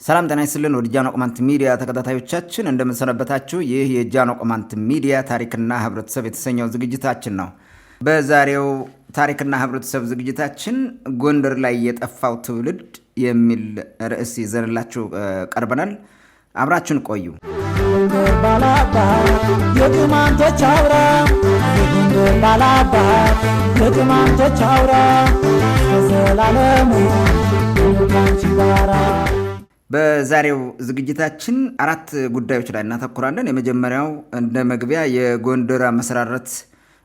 ሰላም ጤና ይስጥልን ወደ ጃኖ ቅማንት ሚዲያ ተከታታዮቻችን እንደምንሰነበታችሁ። ይህ የጃኖ ቅማንት ሚዲያ ታሪክና ህብረተሰብ የተሰኘው ዝግጅታችን ነው። በዛሬው ታሪክና ህብረተሰብ ዝግጅታችን ጎንደር ላይ የጠፋው ትውልድ የሚል ርዕስ ይዘንላችሁ ቀርበናል። አብራችሁን ቆዩ። የቅማንቶች አውራ የጎንደር ባላባት የቅማንቶች አውራ ዘላለሙ በዛሬው ዝግጅታችን አራት ጉዳዮች ላይ እናተኩራለን። የመጀመሪያው እንደ መግቢያ የጎንደር አመሰራረት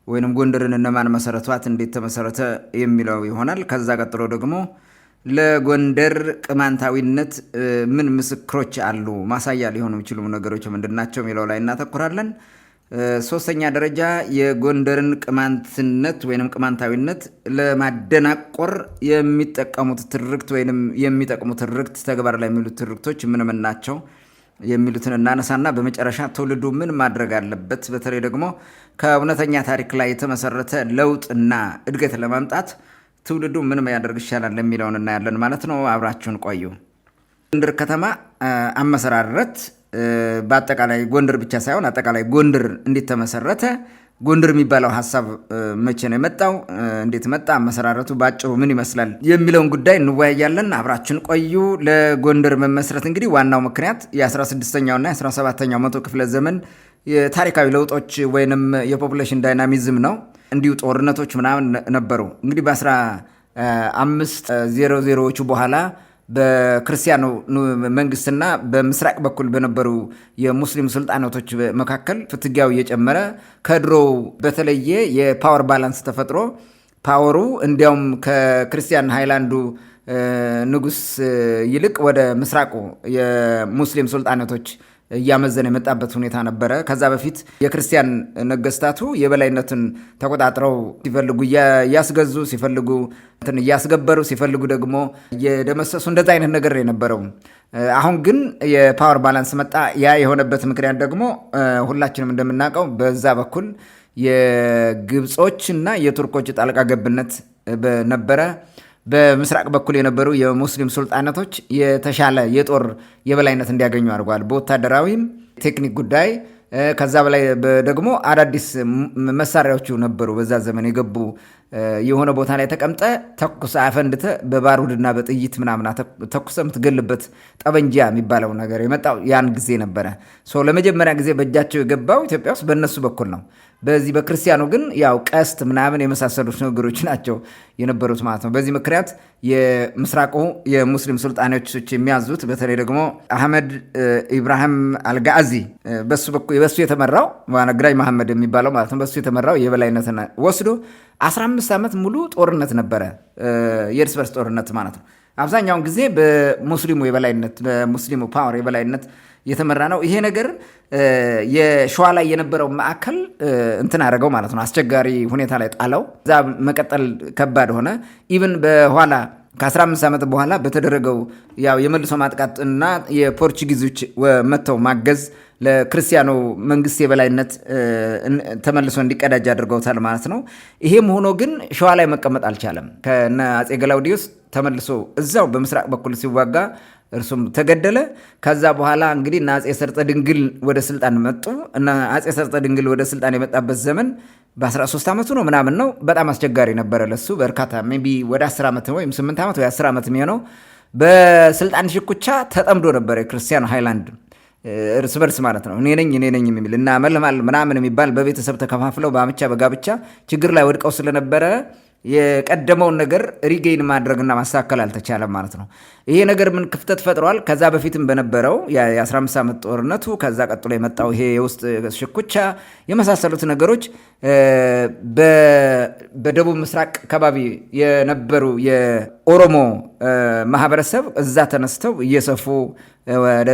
ወይንም ጎንደርን እነማን መሰረቷት፣ እንዴት ተመሰረተ የሚለው ይሆናል። ከዛ ቀጥሎ ደግሞ ለጎንደር ቅማንታዊነት ምን ምስክሮች አሉ፣ ማሳያ ሊሆኑ የሚችሉ ነገሮች ምንድናቸው የሚለው ላይ እናተኩራለን። ሶስተኛ ደረጃ የጎንደርን ቅማንትነት ወይንም ቅማንታዊነት ለማደናቆር የሚጠቀሙት ትርክት ወይንም የሚጠቅሙ ትርክት ተግባር ላይ የሚሉት ትርክቶች ምን ምን ናቸው የሚሉትን እናነሳና በመጨረሻ ትውልዱ ምን ማድረግ አለበት፣ በተለይ ደግሞ ከእውነተኛ ታሪክ ላይ የተመሰረተ ለውጥና እድገት ለማምጣት ትውልዱ ምን ያደርግ ይሻላል የሚለውን እናያለን ማለት ነው። አብራችሁን ቆዩ። ጎንደር ከተማ አመሰራረት በአጠቃላይ ጎንደር ብቻ ሳይሆን አጠቃላይ ጎንደር እንዴት ተመሰረተ፣ ጎንደር የሚባለው ሐሳብ መቼ ነው የመጣው፣ እንዴት መጣ፣ አመሰራረቱ ባጭሩ ምን ይመስላል የሚለውን ጉዳይ እንወያያለን። አብራችን ቆዩ። ለጎንደር መመስረት እንግዲህ ዋናው ምክንያት የ16ኛውና የ17ኛው መቶ ክፍለ ዘመን የታሪካዊ ለውጦች ወይንም የፖፑሌሽን ዳይናሚዝም ነው። እንዲሁ ጦርነቶች ምናምን ነበሩ። እንግዲህ በ1500ዎቹ በኋላ በክርስቲያኑ መንግስትና በምስራቅ በኩል በነበሩ የሙስሊም ሱልጣናቶች መካከል ፍትጊያው እየጨመረ ከድሮው በተለየ የፓወር ባላንስ ተፈጥሮ ፓወሩ እንዲያውም ከክርስቲያን ሃይላንዱ ንጉስ ይልቅ ወደ ምስራቁ የሙስሊም ሱልጣናቶች እያመዘነ የመጣበት ሁኔታ ነበረ። ከዛ በፊት የክርስቲያን ነገስታቱ የበላይነትን ተቆጣጥረው ሲፈልጉ እያስገዙ፣ ሲፈልጉ እያስገበሩ፣ ሲፈልጉ ደግሞ እየደመሰሱ እንደዛ አይነት ነገር የነበረው። አሁን ግን የፓወር ባላንስ መጣ። ያ የሆነበት ምክንያት ደግሞ ሁላችንም እንደምናውቀው በዛ በኩል የግብጾች እና የቱርኮች ጣልቃ ገብነት ነበረ። በምስራቅ በኩል የነበሩ የሙስሊም ሱልጣናቶች የተሻለ የጦር የበላይነት እንዲያገኙ አድርጓል። በወታደራዊም ቴክኒክ ጉዳይ ከዛ በላይ ደግሞ አዳዲስ መሳሪያዎቹ ነበሩ። በዛ ዘመን የገቡ የሆነ ቦታ ላይ ተቀምጠ ተኩስ አፈንድተ በባሩድና በጥይት ምናምን ተኩሰ የምትገልበት ጠበንጃ የሚባለው ነገር የመጣው ያን ጊዜ ነበረ። ለመጀመሪያ ጊዜ በእጃቸው የገባው ኢትዮጵያ ውስጥ በእነሱ በኩል ነው። በዚህ በክርስቲያኑ ግን ያው ቀስት ምናምን የመሳሰሉት ነገሮች ናቸው የነበሩት ማለት ነው። በዚህ ምክንያት የምስራቁ የሙስሊም ሱልጣኖች የሚያዙት በተለይ ደግሞ አህመድ ኢብራሂም አልጋዚ በሱ የተመራው ግራኝ መሐመድ የሚባለው ማለት ነው። በሱ የተመራው የበላይነትን ወስዶ 15 ዓመት ሙሉ ጦርነት ነበረ፣ የእርስ በርስ ጦርነት ማለት ነው። አብዛኛውን ጊዜ በሙስሊሙ የበላይነት በሙስሊሙ ፓወር የበላይነት የተመራ ነው። ይሄ ነገር የሸዋ ላይ የነበረው ማዕከል እንትን አደረገው ማለት ነው። አስቸጋሪ ሁኔታ ላይ ጣለው። እዛ መቀጠል ከባድ ሆነ። ኢቭን በኋላ ከ15 ዓመት በኋላ በተደረገው ያው የመልሶ ማጥቃት እና የፖርቹጊዞች መጥተው ማገዝ ለክርስቲያኖ መንግስት የበላይነት ተመልሶ እንዲቀዳጅ አድርገውታል ማለት ነው። ይሄም ሆኖ ግን ሸዋ ላይ መቀመጥ አልቻለም። ከነ አጼ ገላውዲዮስ ተመልሶ እዛው በምስራቅ በኩል ሲዋጋ እርሱም ተገደለ። ከዛ በኋላ እንግዲህ እና አጼ ሰርጠ ድንግል ወደ ስልጣን መጡ እና አጼ ሰርጠ ድንግል ወደ ስልጣን የመጣበት ዘመን በ13 ዓመቱ ነው ምናምን ነው። በጣም አስቸጋሪ ነበረ ለሱ። በርካታ ሜይ ቢ ወደ 10 ዓመት ወይም 8 ዓመት ወይ 10 ዓመት የሚሆነው በስልጣን ሽኩቻ ተጠምዶ ነበረ። የክርስቲያን ሃይላንድ እርስ በርስ ማለት ነው። እኔ ነኝ የሚል እና መልማል ምናምን የሚባል በቤተሰብ ተከፋፍለው በአምቻ በጋብቻ ችግር ላይ ወድቀው ስለነበረ የቀደመውን ነገር ሪጌይን ማድረግና ማስተካከል አልተቻለም ማለት ነው። ይሄ ነገር ምን ክፍተት ፈጥሯል? ከዛ በፊትም በነበረው የ15 ዓመት ጦርነቱ፣ ከዛ ቀጥሎ የመጣው ይሄ የውስጥ ሽኩቻ የመሳሰሉት ነገሮች በደቡብ ምስራቅ ከባቢ የነበሩ የኦሮሞ ማህበረሰብ እዛ ተነስተው እየሰፉ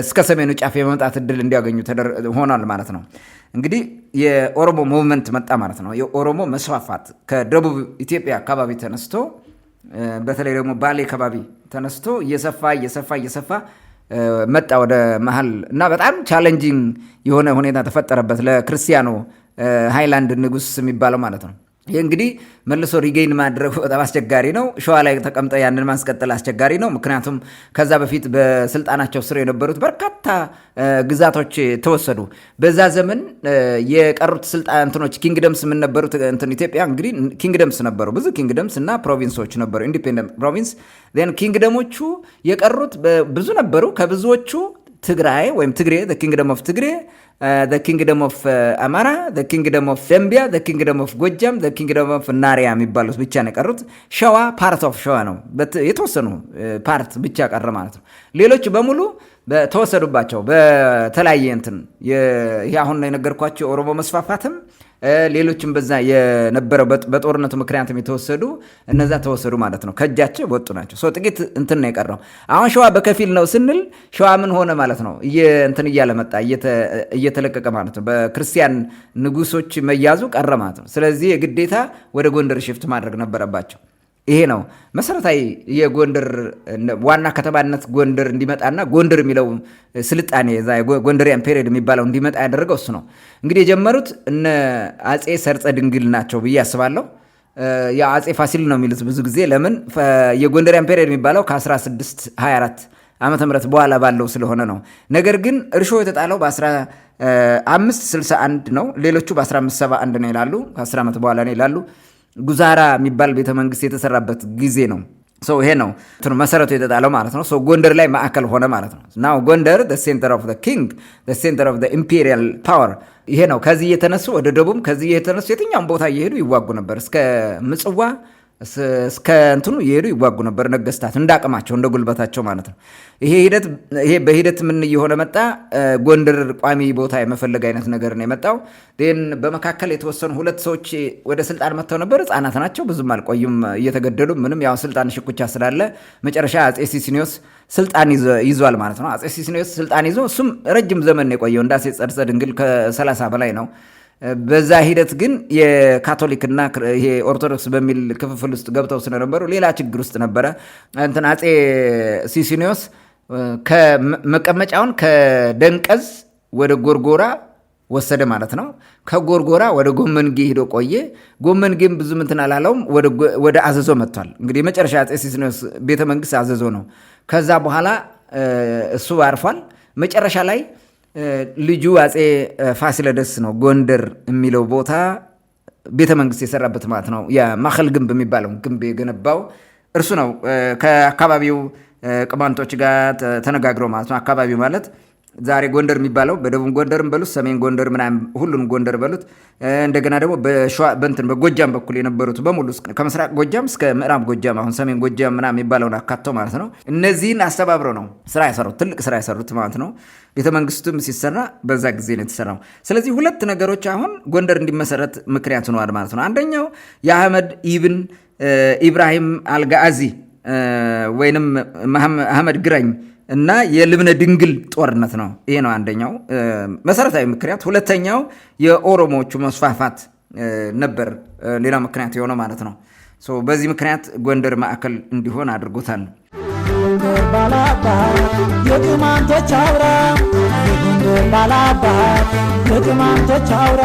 እስከ ሰሜኑ ጫፍ የመምጣት እድል እንዲያገኙ ሆኗል ማለት ነው። እንግዲህ የኦሮሞ ሙቭመንት መጣ ማለት ነው። የኦሮሞ መስፋፋት ከደቡብ ኢትዮጵያ አካባቢ ተነስቶ በተለይ ደግሞ ባሌ አካባቢ ተነስቶ እየሰፋ መጣ ወደ መሀል እና በጣም ቻሌንጂንግ የሆነ ሁኔታ ተፈጠረበት ለክርስቲያኖ ሃይላንድ ንጉስ የሚባለው ማለት ነው። ይህ እንግዲህ መልሶ ሪጌይን ማድረጉ በጣም አስቸጋሪ ነው። ሸዋ ላይ ተቀምጠ ያንን ማስቀጠል አስቸጋሪ ነው። ምክንያቱም ከዛ በፊት በስልጣናቸው ስር የነበሩት በርካታ ግዛቶች ተወሰዱ። በዛ ዘመን የቀሩት ስልጣን እንትኖች ኪንግደምስ ምን ነበሩት? ኢትዮጵያ እንግዲህ ኪንግደምስ ነበሩ፣ ብዙ ኪንግደምስ እና ፕሮቪንሶች ነበሩ፣ ኢንዲፔንደንት ፕሮቪንስ። ኪንግደሞቹ የቀሩት ብዙ ነበሩ። ከብዙዎቹ ትግራይ ወይም ትግሬ ኪንግደም ኦፍ ትግሬ ኪንግደም ኦፍ አማራ ኪንግደም ኦፍ ደምቢያ ኪንግደም ኦፍ ጎጃም ኪንግደም ኦፍ ናሪያ የሚባሉት ብቻ ነው የቀሩት። ሸዋ ፓርት ኦፍ ሸዋ ነው፣ የተወሰኑ ፓርት ብቻ ቀረ ማለት ነው። ሌሎቹ በሙሉ ተወሰዱባቸው በተለያየ እንትን። ይሄ አሁን የነገርኳቸው የኦሮሞ መስፋፋትም ሌሎችም በዛ የነበረው በጦርነቱ ምክንያትም የተወሰዱ እነዛ ተወሰዱ ማለት ነው። ከእጃቸው ወጡ ናቸው። ጥቂት እንትን ነው የቀረው። አሁን ሸዋ በከፊል ነው ስንል ሸዋ ምን ሆነ ማለት ነው? እንትን እያለ መጣ፣ እየተለቀቀ ማለት ነው። በክርስቲያን ንጉሶች መያዙ ቀረ ማለት ነው። ስለዚህ የግዴታ ወደ ጎንደር ሽፍት ማድረግ ነበረባቸው። ይሄ ነው መሰረታዊ የጎንደር ዋና ከተማነት ጎንደር እንዲመጣና ጎንደር የሚለው ስልጣኔ ጎንደሪያን ፔሪድ የሚባለው እንዲመጣ ያደረገው እሱ ነው። እንግዲህ የጀመሩት እነ አጼ ሰርጸ ድንግል ናቸው ብዬ አስባለሁ። ያው አጼ ፋሲል ነው የሚሉት ብዙ ጊዜ። ለምን የጎንደሪያን ፔሪድ የሚባለው ከ1624 ዓመተ ምህረት በኋላ ባለው ስለሆነ ነው። ነገር ግን እርሾ የተጣለው በ1561 ነው። ሌሎቹ በ1571 ነው ይላሉ። ከ10 ዓመት በኋላ ነው ይላሉ። ጉዛራ የሚባል ቤተመንግስት የተሰራበት ጊዜ ነው። ይሄ ነው መሰረቱ የተጣለው ማለት ነው። ጎንደር ላይ ማዕከል ሆነ ማለት ነው። ናው ጎንደር ሴንተር ኦፍ ኪንግ ሴንተር ኦፍ ኢምፔሪያል ፓወር ይሄ ነው። ከዚህ እየተነሱ ወደ ደቡብ፣ ከዚህ እየተነሱ የትኛውም ቦታ እየሄዱ ይዋጉ ነበር። እስከ ምጽዋ እስከ እንትኑ እየሄዱ ይዋጉ ነበር ነገስታት፣ እንዳቅማቸው እንደ ጉልበታቸው ማለት ነው። ይሄ በሂደት ምን እየሆነ መጣ? ጎንደር ቋሚ ቦታ የመፈለግ አይነት ነገር ነው የመጣው። በመካከል የተወሰኑ ሁለት ሰዎች ወደ ስልጣን መጥተው ነበር። ህጻናት ናቸው፣ ብዙም አልቆዩም እየተገደሉ ምንም። ያው ስልጣን ሽኩቻ ስላለ መጨረሻ አጼ ሲሲኒዮስ ስልጣን ይዟል ማለት ነው። አጼ ሲሲኒዮስ ስልጣን ይዞ እሱም ረጅም ዘመን ነው የቆየው። እንደ አጼ ጸርጸ ድንግል ከ30 በላይ ነው። በዛ ሂደት ግን የካቶሊክና ይሄ ኦርቶዶክስ በሚል ክፍፍል ውስጥ ገብተው ስለነበሩ ሌላ ችግር ውስጥ ነበረ። አጼ ሲሲኒዮስ መቀመጫውን ከደንቀዝ ወደ ጎርጎራ ወሰደ ማለት ነው። ከጎርጎራ ወደ ጎመንጌ ሄዶ ቆየ። ጎመንጌም ብዙ እንትን አላለውም፣ ወደ አዘዞ መጥቷል። እንግዲህ የመጨረሻ አጼ ሲሲኒዮስ ቤተመንግስት አዘዞ ነው። ከዛ በኋላ እሱ አርፏል። መጨረሻ ላይ ልጁ አጼ ፋሲለደስ ነው ጎንደር የሚለው ቦታ ቤተመንግስት የሰራበት ማለት ነው። የማኸል ግንብ የሚባለው ግንብ የገነባው እርሱ ነው። ከአካባቢው ቅማንቶች ጋር ተነጋግረው ማለት ነው። አካባቢው ማለት ዛሬ ጎንደር የሚባለው በደቡብ ጎንደርም በሉት ሰሜን ጎንደር ምናምን ሁሉንም ጎንደር በሉት። እንደገና ደግሞ በጎጃም በኩል የነበሩት በሙሉ ከምስራቅ ጎጃም እስከ ምዕራብ ጎጃም አሁን ሰሜን ጎጃም ምናምን የሚባለውን አካተው ማለት ነው። እነዚህን አስተባብረው ነው ስራ የሰሩት፣ ትልቅ ስራ የሰሩት ማለት ነው። ቤተመንግስቱም ሲሰራ በዛ ጊዜ ነው የተሰራው። ስለዚህ ሁለት ነገሮች አሁን ጎንደር እንዲመሰረት ምክንያት ሆነዋል ማለት ነው። አንደኛው የአህመድ ኢብን ኢብራሂም አልጋዚ ወይንም አህመድ ግራኝ እና የልብነ ድንግል ጦርነት ነው። ይሄ ነው አንደኛው መሰረታዊ ምክንያት። ሁለተኛው የኦሮሞዎቹ መስፋፋት ነበር ሌላ ምክንያት የሆነ ማለት ነው። በዚህ ምክንያት ጎንደር ማዕከል እንዲሆን አድርጎታል። የቅማንቶች አውራ የጎንደር ባላባት የቅማንቶች አውራ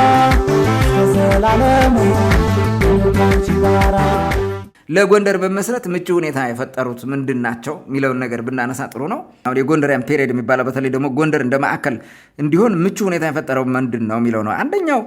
ከዘላለሙ ካንቺ ጋራ ለጎንደር በመስረት ምቹ ሁኔታ የፈጠሩት ምንድን ናቸው የሚለውን ነገር ብናነሳ ጥሩ ነው። አሁን የጎንደሪያን ፔሪየድ የሚባለው በተለይ ደግሞ ጎንደር እንደ ማዕከል እንዲሆን ምቹ ሁኔታ የፈጠረው ምንድን ነው የሚለው ነው። አንደኛው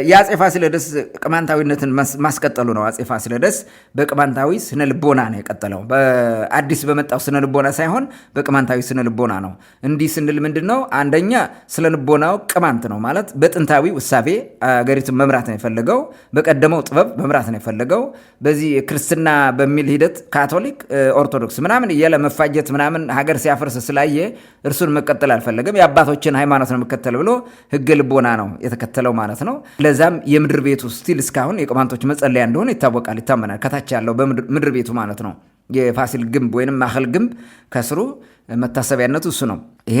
የአጼ ፋሲለደስ ቅማንታዊነትን ማስቀጠሉ ነው። አጼ ፋሲለደስ በቅማንታዊ ስነ ልቦና ነው የቀጠለው። በአዲስ በመጣው ስነ ልቦና ሳይሆን በቅማንታዊ ስነ ልቦና ነው። እንዲህ ስንል ምንድን ነው? አንደኛ ስነ ልቦናው ቅማንት ነው ማለት በጥንታዊ ውሳቤ አገሪቱን መምራት ነው የፈለገው። በቀደመው ጥበብ መምራት ነው የፈለገው። በዚህ ክርስትና በሚል ሂደት ካቶሊክ፣ ኦርቶዶክስ ምናምን እያለ መፋጀት ምናምን ሀገር ሲያፈርስ ስላየ እርሱን መቀጠል አልፈለገም። የአባቶችን ሃይማኖት ነው የምከተል ብሎ ህገ ልቦና ነው የተከተለው ማለት ነው። ለዛም የምድር ቤቱ ስቲል እስካሁን የቅማንቶች መጸለያ እንደሆነ ይታወቃል፣ ይታመናል። ከታች ያለው በምድር ቤቱ ማለት ነው የፋሲል ግንብ ወይንም ማኸል ግንብ ከስሩ መታሰቢያነቱ እሱ ነው። ይሄ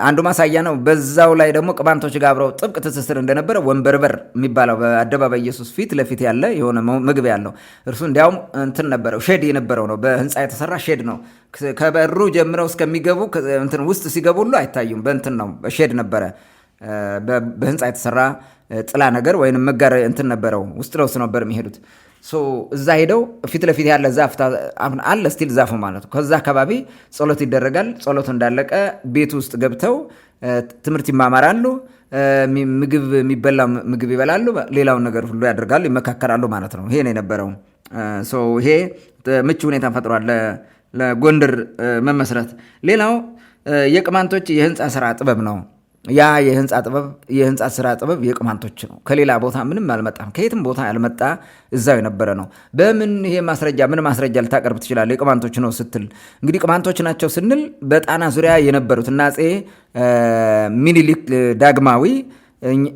አንዱ ማሳያ ነው። በዛው ላይ ደግሞ ቅማንቶች ጋር አብረው ጥብቅ ትስስር እንደነበረ ወንበርበር የሚባለው በአደባባይ ኢየሱስ ፊት ለፊት ያለ የሆነ መግቢያ ያለው እርሱ እንዲያውም እንትን ነበረው፣ ሼድ የነበረው ነው። በህንፃ የተሰራ ሼድ ነው። ከበሩ ጀምረው እስከሚገቡ እንትን ውስጥ ሲገቡ ሁሉ አይታዩም። በእንትን ነው ሼድ ነበረ። በህንፃ የተሰራ ጥላ ነገር ወይንም መጋር እንትን ነበረው ውስጥ ለውስጥ ነበር የሚሄዱት። እዛ ሄደው ፊት ለፊት ያለ ዛፍ አለ ስቲል ዛፉ ማለት ነው። ከዛ አካባቢ ጸሎት ይደረጋል። ጸሎቱ እንዳለቀ ቤት ውስጥ ገብተው ትምህርት ይማማራሉ። ምግብ የሚበላ ምግብ ይበላሉ። ሌላውን ነገር ሁሉ ያደርጋሉ፣ ይመካከራሉ ማለት ነው። ይሄ ነው የነበረው። ይሄ ምቹ ሁኔታ ፈጥሯል ለጎንደር መመስረት። ሌላው የቅማንቶች የህንፃ ስራ ጥበብ ነው። ያ የህንፃ ስራ ጥበብ የቅማንቶች ነው። ከሌላ ቦታ ምንም አልመጣም። ከየትም ቦታ ያልመጣ እዛው የነበረ ነው። በምን ይሄ ማስረጃ ምን ማስረጃ ልታቀርብ ትችላለህ? የቅማንቶች ነው ስትል እንግዲህ ቅማንቶች ናቸው ስንል በጣና ዙሪያ የነበሩት እና አፄ ሚኒሊክ ዳግማዊ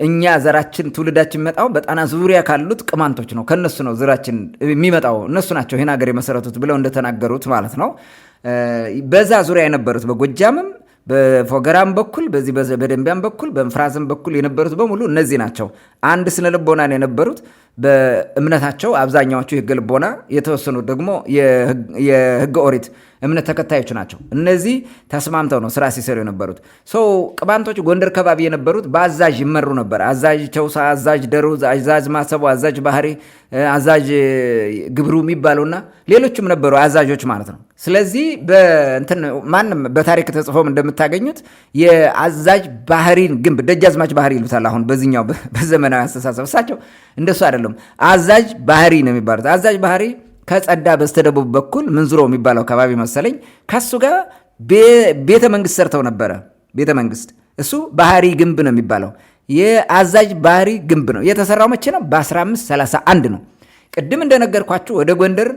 እኛ ዘራችን ትውልዳችን የሚመጣው በጣና ዙሪያ ካሉት ቅማንቶች ነው፣ ከነሱ ነው ዘራችን የሚመጣው፣ እነሱ ናቸው ይህን ሀገር የመሰረቱት ብለው እንደተናገሩት ማለት ነው። በዛ ዙሪያ የነበሩት በጎጃምም በፎገራም በኩል በዚህ በደንቢያም በኩል በምፍራዝም በኩል የነበሩት በሙሉ እነዚህ ናቸው። አንድ ስነ ልቦና የነበሩት በእምነታቸው አብዛኛዎቹ የህገ ልቦና፣ የተወሰኑት ደግሞ የህገ ኦሪት እምነት ተከታዮች ናቸው። እነዚህ ተስማምተው ነው ስራ ሲሰሩ የነበሩት። ቅማንቶች ጎንደር ከባቢ የነበሩት በአዛዥ ይመሩ ነበር። አዛዥ ቸውሳ፣ አዛዥ ደሩዝ፣ አዛዥ ማሰቡ፣ አዛዥ ባህሪ፣ አዛዥ ግብሩ የሚባሉና ሌሎችም ነበሩ አዛዦች ማለት ነው። ስለዚህ ማንም በታሪክ ተጽፎም እንደምታገኙት የአዛዥ ባህሪን ግንብ ደጃዝማች ባህሪ ይሉታል። አሁን በዚህኛው በዘመናዊ አስተሳሰብ እሳቸው እንደሱ አይደለም፣ አዛዥ ባህሪ ነው የሚባሉት። አዛዥ ባህሪ ከጸዳ በስተደቡብ በኩል ምንዝሮ የሚባለው አካባቢ መሰለኝ ከሱ ጋር ቤተ መንግስት ሰርተው ነበረ። ቤተ መንግስት እሱ ባህሪ ግንብ ነው የሚባለው። የአዛዥ ባህሪ ግንብ ነው የተሰራው መቼ ነው? በ1531 ነው። ቅድም እንደነገርኳችሁ ወደ ጎንደር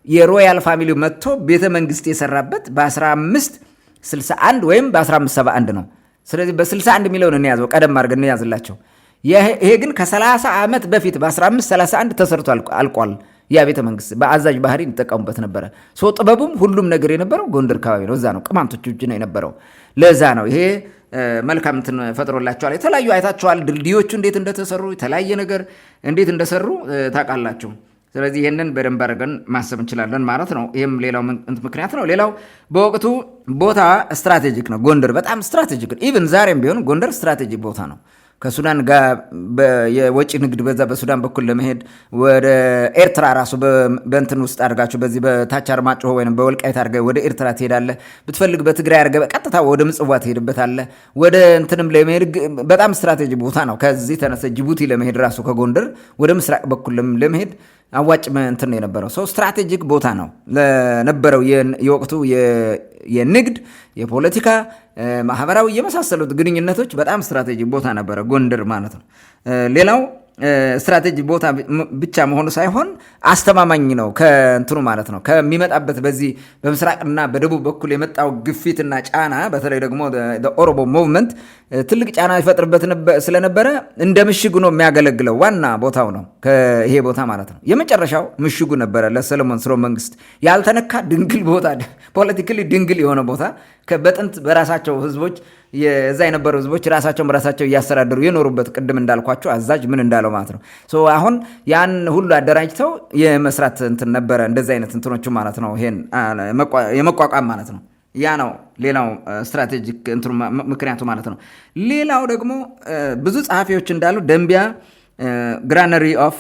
የሮያል ፋሚሊ መጥቶ ቤተ መንግስት የሰራበት በ1561 ወይም በ1571 ነው። ስለዚህ በ61 የሚለውን እንያዘው፣ ቀደም አድርገን እንያዝላቸው። ይሄ ግን ከ30 ዓመት በፊት በ1531 ተሰርቶ አልቋል። ያ ቤተ መንግስት በአዛዥ ባህሪ እንጠቀሙበት ነበረ። ጥበቡም ሁሉም ነገር የነበረው ጎንደር አካባቢ ነው። እዛ ነው ቅማንቶች እጅ ነው የነበረው። ለዛ ነው ይሄ መልካም እንትን ፈጥሮላቸዋል። የተለያዩ አይታቸዋል። ድልድዮቹ እንዴት እንደተሰሩ የተለያየ ነገር እንዴት እንደሰሩ ታውቃላችሁ። ስለዚህ ይህንን በደንብ አድርገን ማሰብ እንችላለን ማለት ነው። ይህም ሌላው ምክንያት ነው። ሌላው በወቅቱ ቦታ ስትራቴጂክ ነው። ጎንደር በጣም ስትራቴጂክ ነው። ኢቭን ዛሬም ቢሆን ጎንደር ስትራቴጂክ ቦታ ነው። ከሱዳን ጋር የወጪ ንግድ በዛ በሱዳን በኩል ለመሄድ ወደ ኤርትራ ራሱ በእንትን ውስጥ አድርጋችሁ በዚህ በታች አርማጭሆ ወይም በወልቃይት አድርገህ ወደ ኤርትራ ትሄዳለህ። ብትፈልግ በትግራይ አድርገህ ቀጥታ ወደ ምጽዋ ትሄድበታለህ። ወደ እንትንም ለመሄድ በጣም ስትራቴጂ ቦታ ነው። ከዚህ ተነሰ ጅቡቲ ለመሄድ ራሱ ከጎንደር ወደ ምስራቅ በኩል ለመሄድ አዋጭ እንትን የነበረው ስትራቴጂክ ቦታ ነው ለነበረው የወቅቱ የንግድ፣ የፖለቲካ፣ ማህበራዊ የመሳሰሉት ግንኙነቶች በጣም ስትራቴጂ ቦታ ነበረ ጎንደር ማለት ነው። ሌላው ስትራቴጂ ቦታ ብቻ መሆኑ ሳይሆን አስተማማኝ ነው ከእንትኑ ማለት ነው። ከሚመጣበት በዚህ በምስራቅና በደቡብ በኩል የመጣው ግፊትና ጫና በተለይ ደግሞ ኦሮሞ ሙቭመንት ትልቅ ጫና ይፈጥርበት ስለነበረ እንደ ምሽጉ ነው የሚያገለግለው። ዋና ቦታው ነው ይሄ ቦታ ማለት ነው። የመጨረሻው ምሽጉ ነበረ ለሰለሞን ስርወ መንግስት ያልተነካ ድንግል ቦታ፣ ፖለቲካሊ ድንግል የሆነ ቦታ በጥንት በራሳቸው ህዝቦች የዛ የነበሩ ህዝቦች ራሳቸውን በራሳቸው እያስተዳደሩ የኖሩበት ቅድም እንዳልኳቸው አዛዥ ምን እንዳለው ማለት ነው። አሁን ያን ሁሉ አደራጅተው የመስራት እንትን ነበረ እንደዚህ አይነት እንትኖቹ ማለት ነው። ይሄን የመቋቋም ማለት ነው። ያ ነው ሌላው ስትራቴጂክ እንትኑ ምክንያቱ ማለት ነው። ሌላው ደግሞ ብዙ ጸሐፊዎች እንዳሉ ደንቢያ ግራነሪ ኦፍ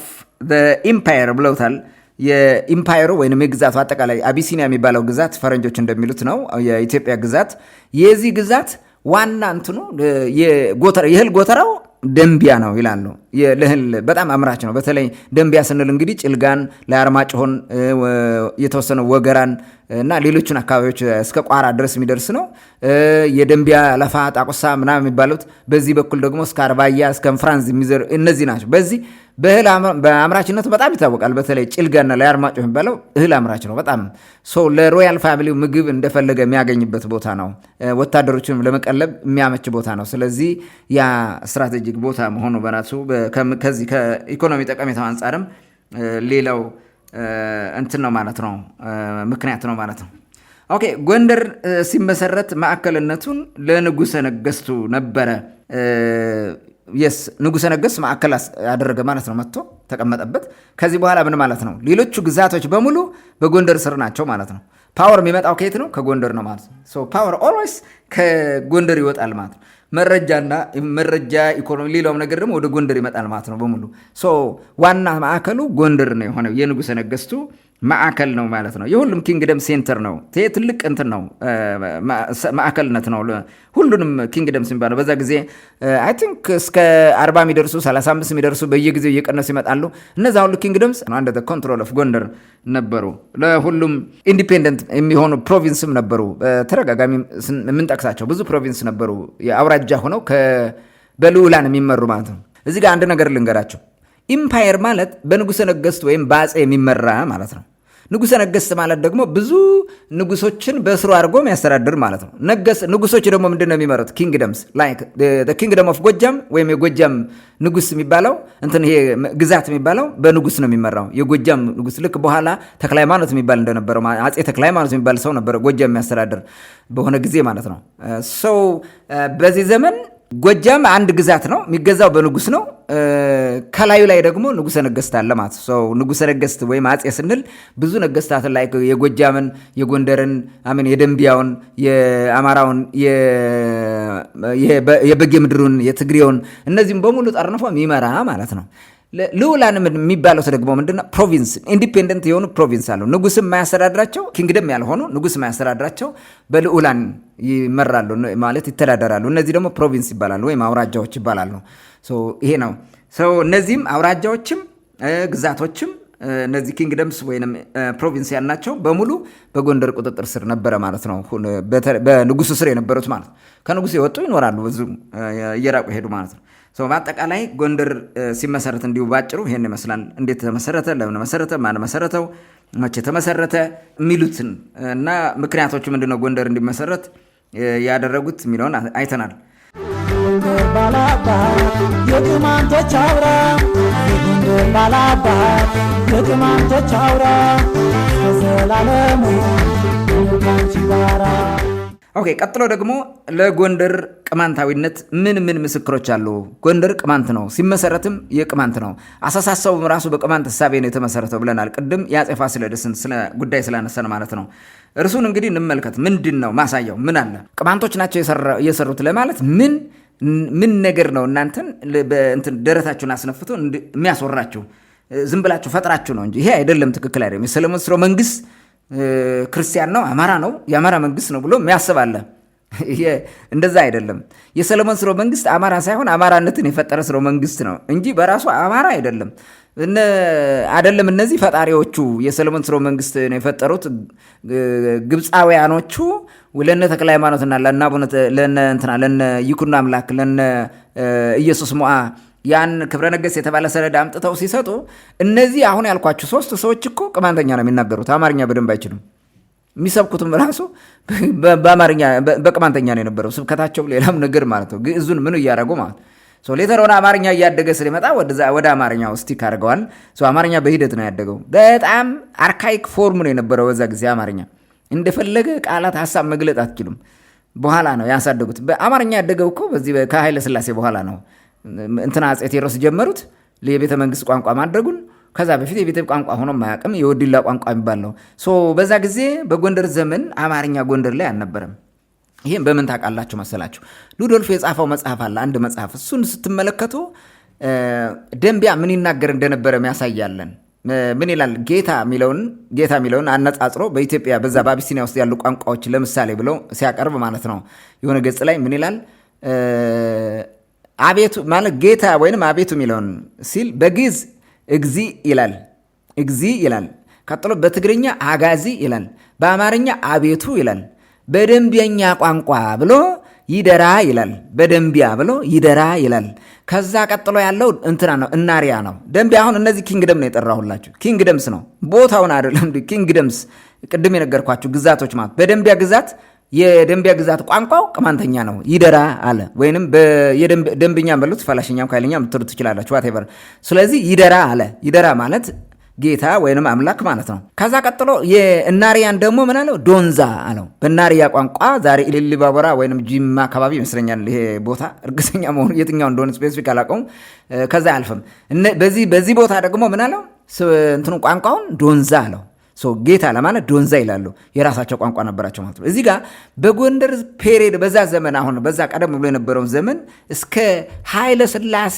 ኢምፓየር ብለውታል። የኢምፓየሩ ወይም የግዛቱ አጠቃላይ አቢሲኒያ የሚባለው ግዛት ፈረንጆች እንደሚሉት ነው የኢትዮጵያ ግዛት። የዚህ ግዛት ዋና እንትኑ የእህል ጎተራው ደንቢያ ነው ይላሉ። ለእህል በጣም አምራች ነው። በተለይ ደንቢያ ስንል እንግዲህ ጭልጋን፣ ለአርማጭሆን፣ የተወሰነ ወገራን እና ሌሎቹን አካባቢዎች እስከ ቋራ ድረስ የሚደርስ ነው። የደንቢያ ለፋ፣ ጣቁሳ ምናምን የሚባሉት በዚህ በኩል ደግሞ እስከ አርባያ እስከ ፍራንዝ የሚዘሩ እነዚህ ናቸው። በዚህ በእህል በአምራችነቱ በጣም ይታወቃል። በተለይ ጭልጋና ለአርማጭሆ የሚባለው እህል አምራች ነው በጣም ለሮያል ፋሚሊው ምግብ እንደፈለገ የሚያገኝበት ቦታ ነው። ወታደሮችንም ለመቀለብ የሚያመች ቦታ ነው። ስለዚህ ያ ስትራቴጂክ ቦታ መሆኑ በራሱ ከዚህ ከኢኮኖሚ ጠቀሜታው አንጻርም ሌላው እንትን ነው ማለት ነው፣ ምክንያት ነው ማለት ነው። ኦኬ ጎንደር ሲመሰረት ማዕከልነቱን ለንጉሠ ነገሥቱ ነበረ። ንጉሠ ነገሥት ማዕከል ያደረገ ማለት ነው። መጥቶ ተቀመጠበት። ከዚህ በኋላ ምን ማለት ነው? ሌሎቹ ግዛቶች በሙሉ በጎንደር ስር ናቸው ማለት ነው። ፓወር የሚመጣው ከየት ነው? ከጎንደር ነው ማለት ነው። ፓወር ኦልዌይስ ከጎንደር ይወጣል ማለት ነው። መረጃ ኢኮኖሚ፣ ሌላውም ነገር ደግሞ ወደ ጎንደር ይመጣል ማለት ነው በሙሉ። ዋና ማዕከሉ ጎንደር ነው የሆነው የንጉሠ ነገሥቱ ማዕከል ነው ማለት ነው። የሁሉም ኪንግደም ሴንተር ነው። ይሄ ትልቅ እንትን ነው፣ ማዕከልነት ነው ሁሉንም ኪንግደምስ የሚባለው። በዛ ጊዜ አይ ቲንክ እስከ 40 የሚደርሱ 35 የሚደርሱ በየጊዜው እየቀነሱ ይመጣሉ። እነዛ ሁሉ ኪንግደምስ አንደር ኮንትሮል ኦፍ ጎንደር ነበሩ። ለሁሉም ኢንዲፔንደንት የሚሆኑ ፕሮቪንስም ነበሩ። በተደጋጋሚ የምንጠቅሳቸው ብዙ ፕሮቪንስ ነበሩ የአውራጃ ሆነው በልዑላን የሚመሩ ማለት ነው። እዚህ ጋር አንድ ነገር ልንገራቸው። ኢምፓየር ማለት በንጉሠ ነገሥት ወይም በአፄ የሚመራ ማለት ነው። ንጉሠ ነገሥት ማለት ደግሞ ብዙ ንጉሶችን በስሩ አድርጎ የሚያስተዳድር ማለት ነው። ንጉሶች ደግሞ ምንድን ነው የሚመሩት? ኪንግደምስ ላይክ ኪንግደም ኦፍ ጎጃም ወይም የጎጃም ንጉስ የሚባለው ይሄ ግዛት የሚባለው በንጉስ ነው የሚመራው። የጎጃም ንጉስ ልክ በኋላ ተክለ ሃይማኖት የሚባል እንደነበረው አፄ ተክለ ሃይማኖት የሚባል ሰው ነበረ ጎጃም የሚያስተዳድር በሆነ ጊዜ ማለት ነው። በዚህ ዘመን ጎጃም አንድ ግዛት ነው፣ የሚገዛው በንጉስ ነው። ከላዩ ላይ ደግሞ ንጉሠ ነገሥት አለ ማለት ነው። ንጉሠ ነገሥት ወይም አፄ ስንል ብዙ ነገሥታትን ላይ የጎጃምን፣ የጎንደርን፣ የደንቢያውን፣ የአማራውን፣ የበጌ ምድሩን፣ የትግሬውን እነዚህም በሙሉ ጠርንፎ የሚመራ ማለት ነው። ልዑላን የሚባለው ደግሞ ምንድነው? ፕሮቪንስ ኢንዲፔንደንት የሆኑ ፕሮቪንስ አሉ። ንጉስም የማያስተዳድራቸው ኪንግደም ያልሆኑ ንጉስ የማያስተዳድራቸው በልዑላን ይመራሉ ማለት ይተዳደራሉ። እነዚህ ደግሞ ፕሮቪንስ ይባላሉ ወይም አውራጃዎች ይባላሉ። ይሄ ነው። እነዚህም አውራጃዎችም ግዛቶችም እነዚህ ኪንግደምስ ወይም ፕሮቪንስ ያልናቸው በሙሉ በጎንደር ቁጥጥር ስር ነበረ ማለት ነው። በንጉሱ ስር የነበሩት ማለት ከንጉሱ የወጡ ይኖራሉ፣ ብዙ እየራቁ ሄዱ ማለት ነው። በአጠቃላይ ጎንደር ሲመሰረት እንዲሁ ባጭሩ ይሄን ይመስላል። እንዴት ተመሰረተ፣ ለምን መሰረተ፣ ማን መሰረተው፣ መቼ ተመሰረተ የሚሉትን እና ምክንያቶቹ ምንድነው ጎንደር እንዲመሰረት ያደረጉት የሚለውን አይተናል። የጎንደር ባላባት የቅማንቶች አውራ፣ የጎንደር ባላባት የቅማንቶች አውራ ከዘላለሙ ካንቺ ጋራ። ኦኬ፣ ቀጥሎ ደግሞ ለጎንደር ቅማንታዊነት ምን ምስክሮች አሉ? ጎንደር ቅማንት ነው፣ ሲመሰረትም የቅማንት ነው። አሳሳሰቡም ራሱ በቅማንት እሳቤ ነው የተመሰረተው ብለናል። ቅድም የአፄ ፋሲለደስን ጉዳይ ስላነሰን ማለት ነው። እርሱን እንግዲህ እንመልከት። ምንድን ነው ማሳያው? ምን አለ? ቅማንቶች ናቸው የሰሩት ለማለት ምን ነገር ነው እናንተን ደረታችሁን አስነፍቶ የሚያስወራችሁ? ዝም ብላችሁ ፈጥራችሁ ነው እንጂ ይሄ አይደለም፣ ትክክል አይደለም። የሰለሞን ስርወ መንግስት ክርስቲያን ነው፣ አማራ ነው፣ የአማራ መንግስት ነው ብሎ የሚያስባለ እንደዛ አይደለም። የሰለሞን ስርወ መንግስት አማራ ሳይሆን አማራነትን የፈጠረ ስርወ መንግስት ነው እንጂ በራሱ አማራ አይደለም። አይደለም እነዚህ ፈጣሪዎቹ የሰለሞን ስርወ መንግስት ነው የፈጠሩት ግብፃውያኖቹ ለነ ተክለ ሃይማኖትና ለነ ይኩኖ አምላክ ለነ ኢየሱስ ሞዓ ያን ክብረ ነገሥት የተባለ ሰነድ አምጥተው ሲሰጡ እነዚህ አሁን ያልኳችሁ ሶስት ሰዎች እኮ ቅማንተኛ ነው የሚናገሩት። አማርኛ በደንብ አይችሉም። የሚሰብኩትም ራሱ በአማርኛ በቅማንተኛ ነው የነበረው ስብከታቸው፣ ሌላም ነገር ማለት ነው። ግዕዙን ምን እያደረጉ ማለት ሌተር ሆነ አማርኛ እያደገ ስለመጣ ወደ አማርኛ ስቲክ አድርገዋል። አማርኛ በሂደት ነው ያደገው። በጣም አርካይክ ፎርም ነው የነበረው በዛ ጊዜ። አማርኛ እንደፈለገ ቃላት ሀሳብ መግለጥ አትችሉም። በኋላ ነው ያሳደጉት። በአማርኛ ያደገው እኮ በዚህ ከኃይለ ሥላሴ በኋላ ነው። አፄ ቴዎድሮስ ጀመሩት የቤተ መንግስት ቋንቋ ማድረጉን። ከዛ በፊት የቤተ ቋንቋ ሆኖ ማያውቅም፣ የወዲላ ቋንቋ የሚባል ነው። በዛ ጊዜ በጎንደር ዘመን አማርኛ ጎንደር ላይ አልነበረም። ይህም በምን ታውቃላችሁ መሰላችሁ? ሉዶልፍ የጻፈው መጽሐፍ አለ፣ አንድ መጽሐፍ። እሱን ስትመለከቱ ደንቢያ ምን ይናገር እንደነበረ ያሳያለን። ምን ይላል? ጌታ የሚለውን አነጻጽሮ በኢትዮጵያ በዛ በአቢሲኒያ ውስጥ ያሉ ቋንቋዎች ለምሳሌ ብለው ሲያቀርብ ማለት ነው። የሆነ ገጽ ላይ ምን ይላል? አቤቱ ማለት ጌታ ወይንም አቤቱ የሚለውን ሲል በግዕዝ እግዚ ይላል። ቀጥሎ በትግርኛ አጋዚ ይላል። በአማርኛ አቤቱ ይላል። በደንቢያኛ ቋንቋ ብሎ ይደራ ይላል። በደንቢያ ብሎ ይደራ ይላል። ከዛ ቀጥሎ ያለው ነው እናሪያ ነው። ደንቢያ አሁን እነዚህ ኪንግደም ነው የጠራሁላችሁ። ኪንግደምስ ነው ቦታውን አይደለም። ኪንግደምስ ቅድም የነገርኳችሁ ግዛቶች ማለት በደንቢያ ግዛት የደንቢያ ግዛት ቋንቋው ቅማንተኛ ነው። ይደራ አለ ወይንም ደንብኛ በሉት ፈላሽኛም ካይለኛ ምትሉ ትችላላችሁ ዋቴቨር። ስለዚህ ይደራ አለ። ይደራ ማለት ጌታ ወይንም አምላክ ማለት ነው። ከዛ ቀጥሎ የእናሪያን ደግሞ ምን አለው? ዶንዛ አለው። በእናሪያ ቋንቋ ዛሬ ኢሊባቦራ ወይንም ጂማ አካባቢ ይመስለኛል ይሄ ቦታ፣ እርግጠኛ መሆኑ የትኛው እንደሆነ ስፔሲፊክ አላውቀውም። ከዛ አልፈም በዚህ ቦታ ደግሞ ምን አለው? ቋንቋውን ዶንዛ አለው። ጌታ ለማለት ዶንዛ ይላሉ። የራሳቸው ቋንቋ ነበራቸው ማለት ነው። እዚህ ጋር በጎንደር ፔሪድ በዛ ዘመን አሁን በዛ ቀደም ብሎ የነበረውን ዘመን እስከ ኃይለ ሥላሴ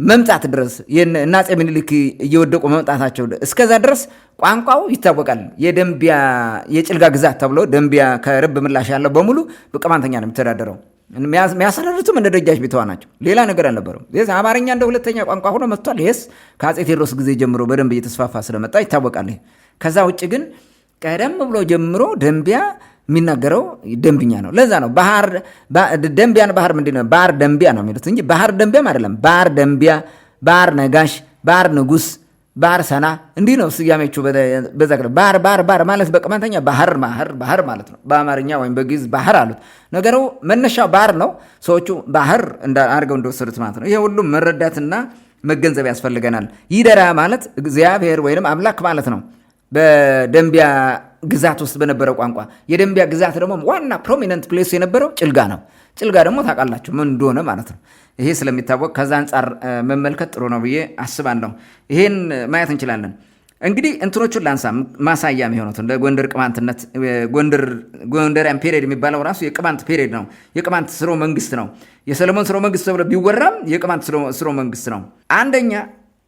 መምጣት ድረስ እና አፄ ምኒልክ እየወደቁ መምጣታቸው እስከዛ ድረስ ቋንቋው ይታወቃል። የደንቢያ የጭልጋ ግዛት ተብሎ ደንቢያ ከርብ ምላሽ ያለው በሙሉ በቅማንተኛ ነው የሚተዳደረው። የሚያስተዳድሩትም እንደ ደጃች ቢተዋ ናቸው። ሌላ ነገር አልነበረም። አማርኛ እንደ ሁለተኛ ቋንቋ ሆኖ መጥቷል። ይህስ ከአፄ ቴዎድሮስ ጊዜ ጀምሮ በደንብ እየተስፋፋ ስለመጣ ይታወቃል። ከዛ ውጭ ግን ቀደም ብሎ ጀምሮ ደንቢያ የሚናገረው ደንብኛ ነው። ለዛ ነው ደንቢያን ባህር ምንድን ነው ባህር ደንቢያ ነው የሚሉት እንጂ ባህር ደንቢያም አይደለም። ባህር ደንቢያ፣ ባህር ነጋሽ፣ ባህር ንጉስ፣ ባህር ሰና እንዲህ ነው ስያሜዎቹ። በዛ ባህር ማለት በቅማንተኛ ባህር ማለት ነው። በአማርኛ ወይም በግዕዝ ባህር አሉት። ነገሩ መነሻው ባህር ነው። ሰዎቹ ባህር አድርገው እንደወሰዱት ማለት ነው። ይሄ ሁሉም መረዳትና መገንዘብ ያስፈልገናል። ይደራ ማለት እግዚአብሔር ወይም አምላክ ማለት ነው። በደንቢያ ግዛት ውስጥ በነበረው ቋንቋ የደንቢያ ግዛት ደግሞ ዋና ፕሮሚነንት ፕሌስ የነበረው ጭልጋ ነው። ጭልጋ ደግሞ ታውቃላችሁ ምን እንደሆነ ማለት ነው። ይሄ ስለሚታወቅ ከዛ አንጻር መመልከት ጥሩ ነው ብዬ አስባለሁ። ይሄን ማየት እንችላለን። እንግዲህ እንትኖቹን ላንሳ ማሳያ የሚሆኑት እንደ ጎንደር ቅማንትነት ጎንደሪያን ፔሪድ የሚባለው ራሱ የቅማንት ፔሪድ ነው። የቅማንት ስርወ መንግስት ነው። የሰለሞን ስርወ መንግስት ተብሎ ቢወራም የቅማንት ስርወ መንግስት ነው። አንደኛ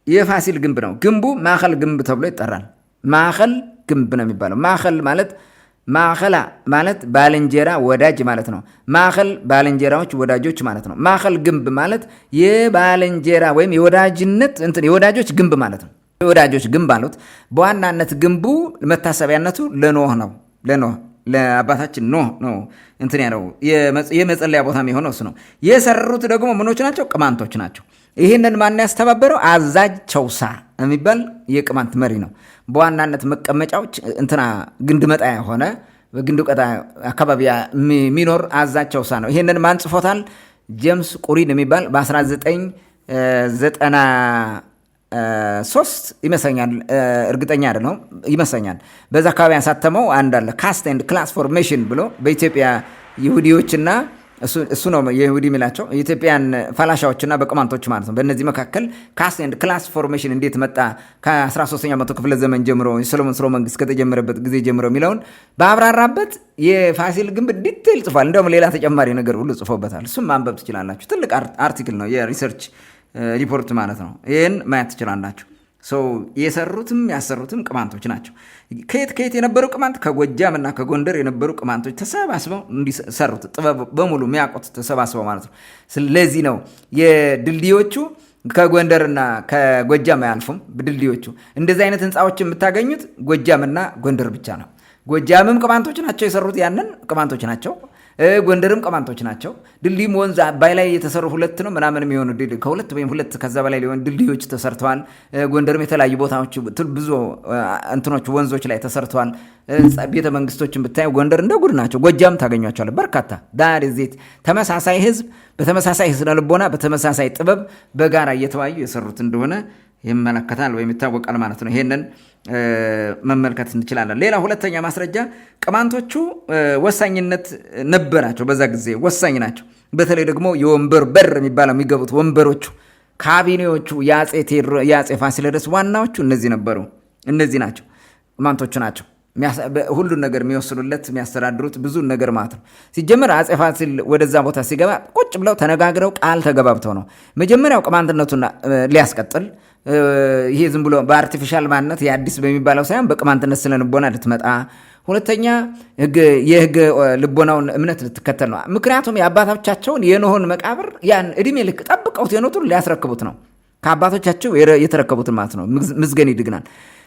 የፋሲል ግንብ ነው። ግንቡ ማዕከል ግንብ ተብሎ ይጠራል። ማዕከል ግንብ ነው የሚባለው። ማዕከል ማለት ባልንጀራ ወዳጅ ማለት ነው። ማዕከል ባልንጀራዎች ወዳጆች ማለት ነው። ማዕከል ግንብ ማለት የባልንጀራ ወይም የወዳጆች ግንብ ማለት ነው። የወዳጆች ግንብ አሉት። በዋናነት ግንቡ መታሰቢያነቱ ለኖህ ነው። ለአባታችን ኖህ ነው እንትን ያለው የመጸለያ ቦታ የሆነው እሱ ነው። የሰሩት ደግሞ ምኖች ናቸው? ቅማንቶች ናቸው። ይህንን ማን ያስተባበረው? አዛዥ ቸውሳ የሚባል የቅማንት መሪ ነው። በዋናነት መቀመጫዎች ግንድ መጣ የሆነ በግንድ ቀጣ አካባቢ የሚኖር አዛዥ ቸውሳ ነው። ይህንን ማን ጽፎታል? ጄምስ ቁሪን የሚባል በ1903 ይመስለኛል፣ እርግጠኛ አይደለሁም፣ ይመስለኛል በዛ አካባቢ ያሳተመው አንድ አለ ካስት ኤንድ ክላስ ፎርሜሽን ብሎ በኢትዮጵያ ይሁዲዎችና እሱ ነው የይሁዲ የሚላቸው የኢትዮጵያን ፈላሻዎችና በቅማንቶች ማለት ነው። በእነዚህ መካከል ካስት ኤንድ ክላስ ፎርሜሽን እንዴት መጣ ከ13ኛው መቶ ክፍለ ዘመን ጀምሮ የሰሎሞን ስርወ መንግስት ከተጀመረበት ጊዜ ጀምሮ የሚለውን በአብራራበት የፋሲል ግንብ ዲቴይል ጽፏል። እንደውም ሌላ ተጨማሪ ነገር ሁሉ ጽፎበታል። እሱም ማንበብ ትችላላችሁ። ትልቅ አርቲክል ነው፣ የሪሰርች ሪፖርት ማለት ነው። ይህን ማየት ትችላላችሁ። የሰሩትም ያሰሩትም ቅማንቶች ናቸው። ከየት የነበሩ ቅማንት? ከጎጃም እና ከጎንደር የነበሩ ቅማንቶች ተሰባስበው እንዲሰሩት ጥበብ በሙሉ የሚያውቁት ተሰባስበው ማለት ነው። ስለዚህ ነው የድልድዮቹ ከጎንደርና ከጎጃም አያልፉም። ድልድዮቹ እንደዚህ አይነት ህንፃዎች የምታገኙት ጎጃምና ጎንደር ብቻ ነው። ጎጃምም ቅማንቶች ናቸው የሰሩት፣ ያንን ቅማንቶች ናቸው። ጎንደርም ቅማንቶች ናቸው። ድልድይም ወንዝ አባይ ላይ የተሰሩ 2 ነው ምናምን የሚሆኑ ከሁለት ወይም 2 ከዛ በላይ ሊሆን ድልድዮች ተሰርተዋል። ጎንደርም የተለያዩ ቦታዎች ብዙ እንትኖች ወንዞች ላይ ተሰርተዋል። ቤተ መንግስቶችን ብታዩ ጎንደር እንደ ጉድ ናቸው። ጎጃም ታገኟቸዋል በርካታ። ዳር ዜት ተመሳሳይ ህዝብ በተመሳሳይ ስነ ልቦና በተመሳሳይ ጥበብ በጋራ እየተዋዩ የሰሩት እንደሆነ ይመለከታል ወይም ይታወቃል ማለት ነው። ይሄንን መመልከት እንችላለን። ሌላ ሁለተኛ ማስረጃ ቅማንቶቹ ወሳኝነት ነበራቸው። በዛ ጊዜ ወሳኝ ናቸው። በተለይ ደግሞ የወንበር በር የሚባለው የሚገቡት ወንበሮቹ ካቢኔዎቹ የአፄ ፋሲለደስ ዋናዎቹ እነዚህ ነበሩ። እነዚህ ናቸው፣ ቅማንቶቹ ናቸው። ሁሉን ነገር የሚወስኑለት የሚያስተዳድሩት ብዙ ነገር ማለት ነው። ሲጀመር አፄ ፋሲል ወደዛ ቦታ ሲገባ ቁጭ ብለው ተነጋግረው ቃል ተገባብተው ነው መጀመሪያው ቅማንትነቱን ሊያስቀጥል። ይሄ ዝም ብሎ በአርቲፊሻል ማንነት የአዲስ በሚባለው ሳይሆን በቅማንትነት ስለ ልቦና ልትመጣ፣ ሁለተኛ የህግ ልቦናውን እምነት ልትከተል ነው። ምክንያቱም የአባቶቻቸውን የኖህን መቃብር ያን እድሜ ልክ ጠብቀውት የኖቱን ሊያስረክቡት ነው። ከአባቶቻቸው የተረከቡትን ማለት ነው። ምዝገን ይድግናል።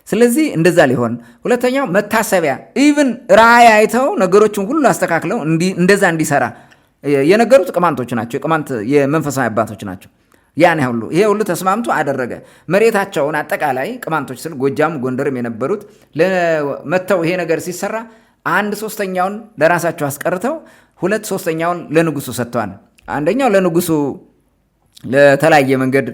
ስለዚህ እንደዛ ሊሆን፣ ሁለተኛው መታሰቢያ ኢቭን ራእይ አይተው ነገሮችን ሁሉ አስተካክለው እንደዛ እንዲሰራ የነገሩት ቅማንቶች ናቸው። የቅማንት የመንፈሳዊ አባቶች ናቸው። ያን ሁሉ ይሄ ሁሉ ተስማምቶ አደረገ። መሬታቸውን አጠቃላይ ቅማንቶች ስል ጎጃም ጎንደርም የነበሩት መተው ይሄ ነገር ሲሰራ 1/3 ለራሳቸው አስቀርተው 2/3 ለንጉሱ ሰጥተዋል። አንደኛው ለንጉሱ ለተለያየ መንገድ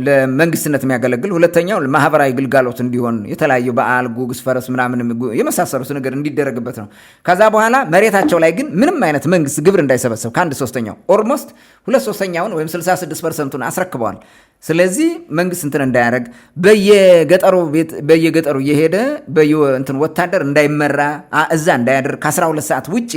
ለመንግስትነት የሚያገለግል፣ ሁለተኛው ማህበራዊ ግልጋሎት እንዲሆን የተለያዩ በዓል፣ ጉግስ፣ ፈረስ ምናምን የመሳሰሉት ነገር እንዲደረግበት ነው። ከዛ በኋላ መሬታቸው ላይ ግን ምንም አይነት መንግስት ግብር እንዳይሰበሰብ ከ1/3 ኦልሞስት 2/3 ወይም 66% አስረክበዋል። ስለዚህ መንግስት እንትን እንዳያደርግ በየገጠሩ እየሄደ እንትን ወታደር እንዳይመራ እዛ እንዳያደርግ ከ12 ሰዓት ውጭ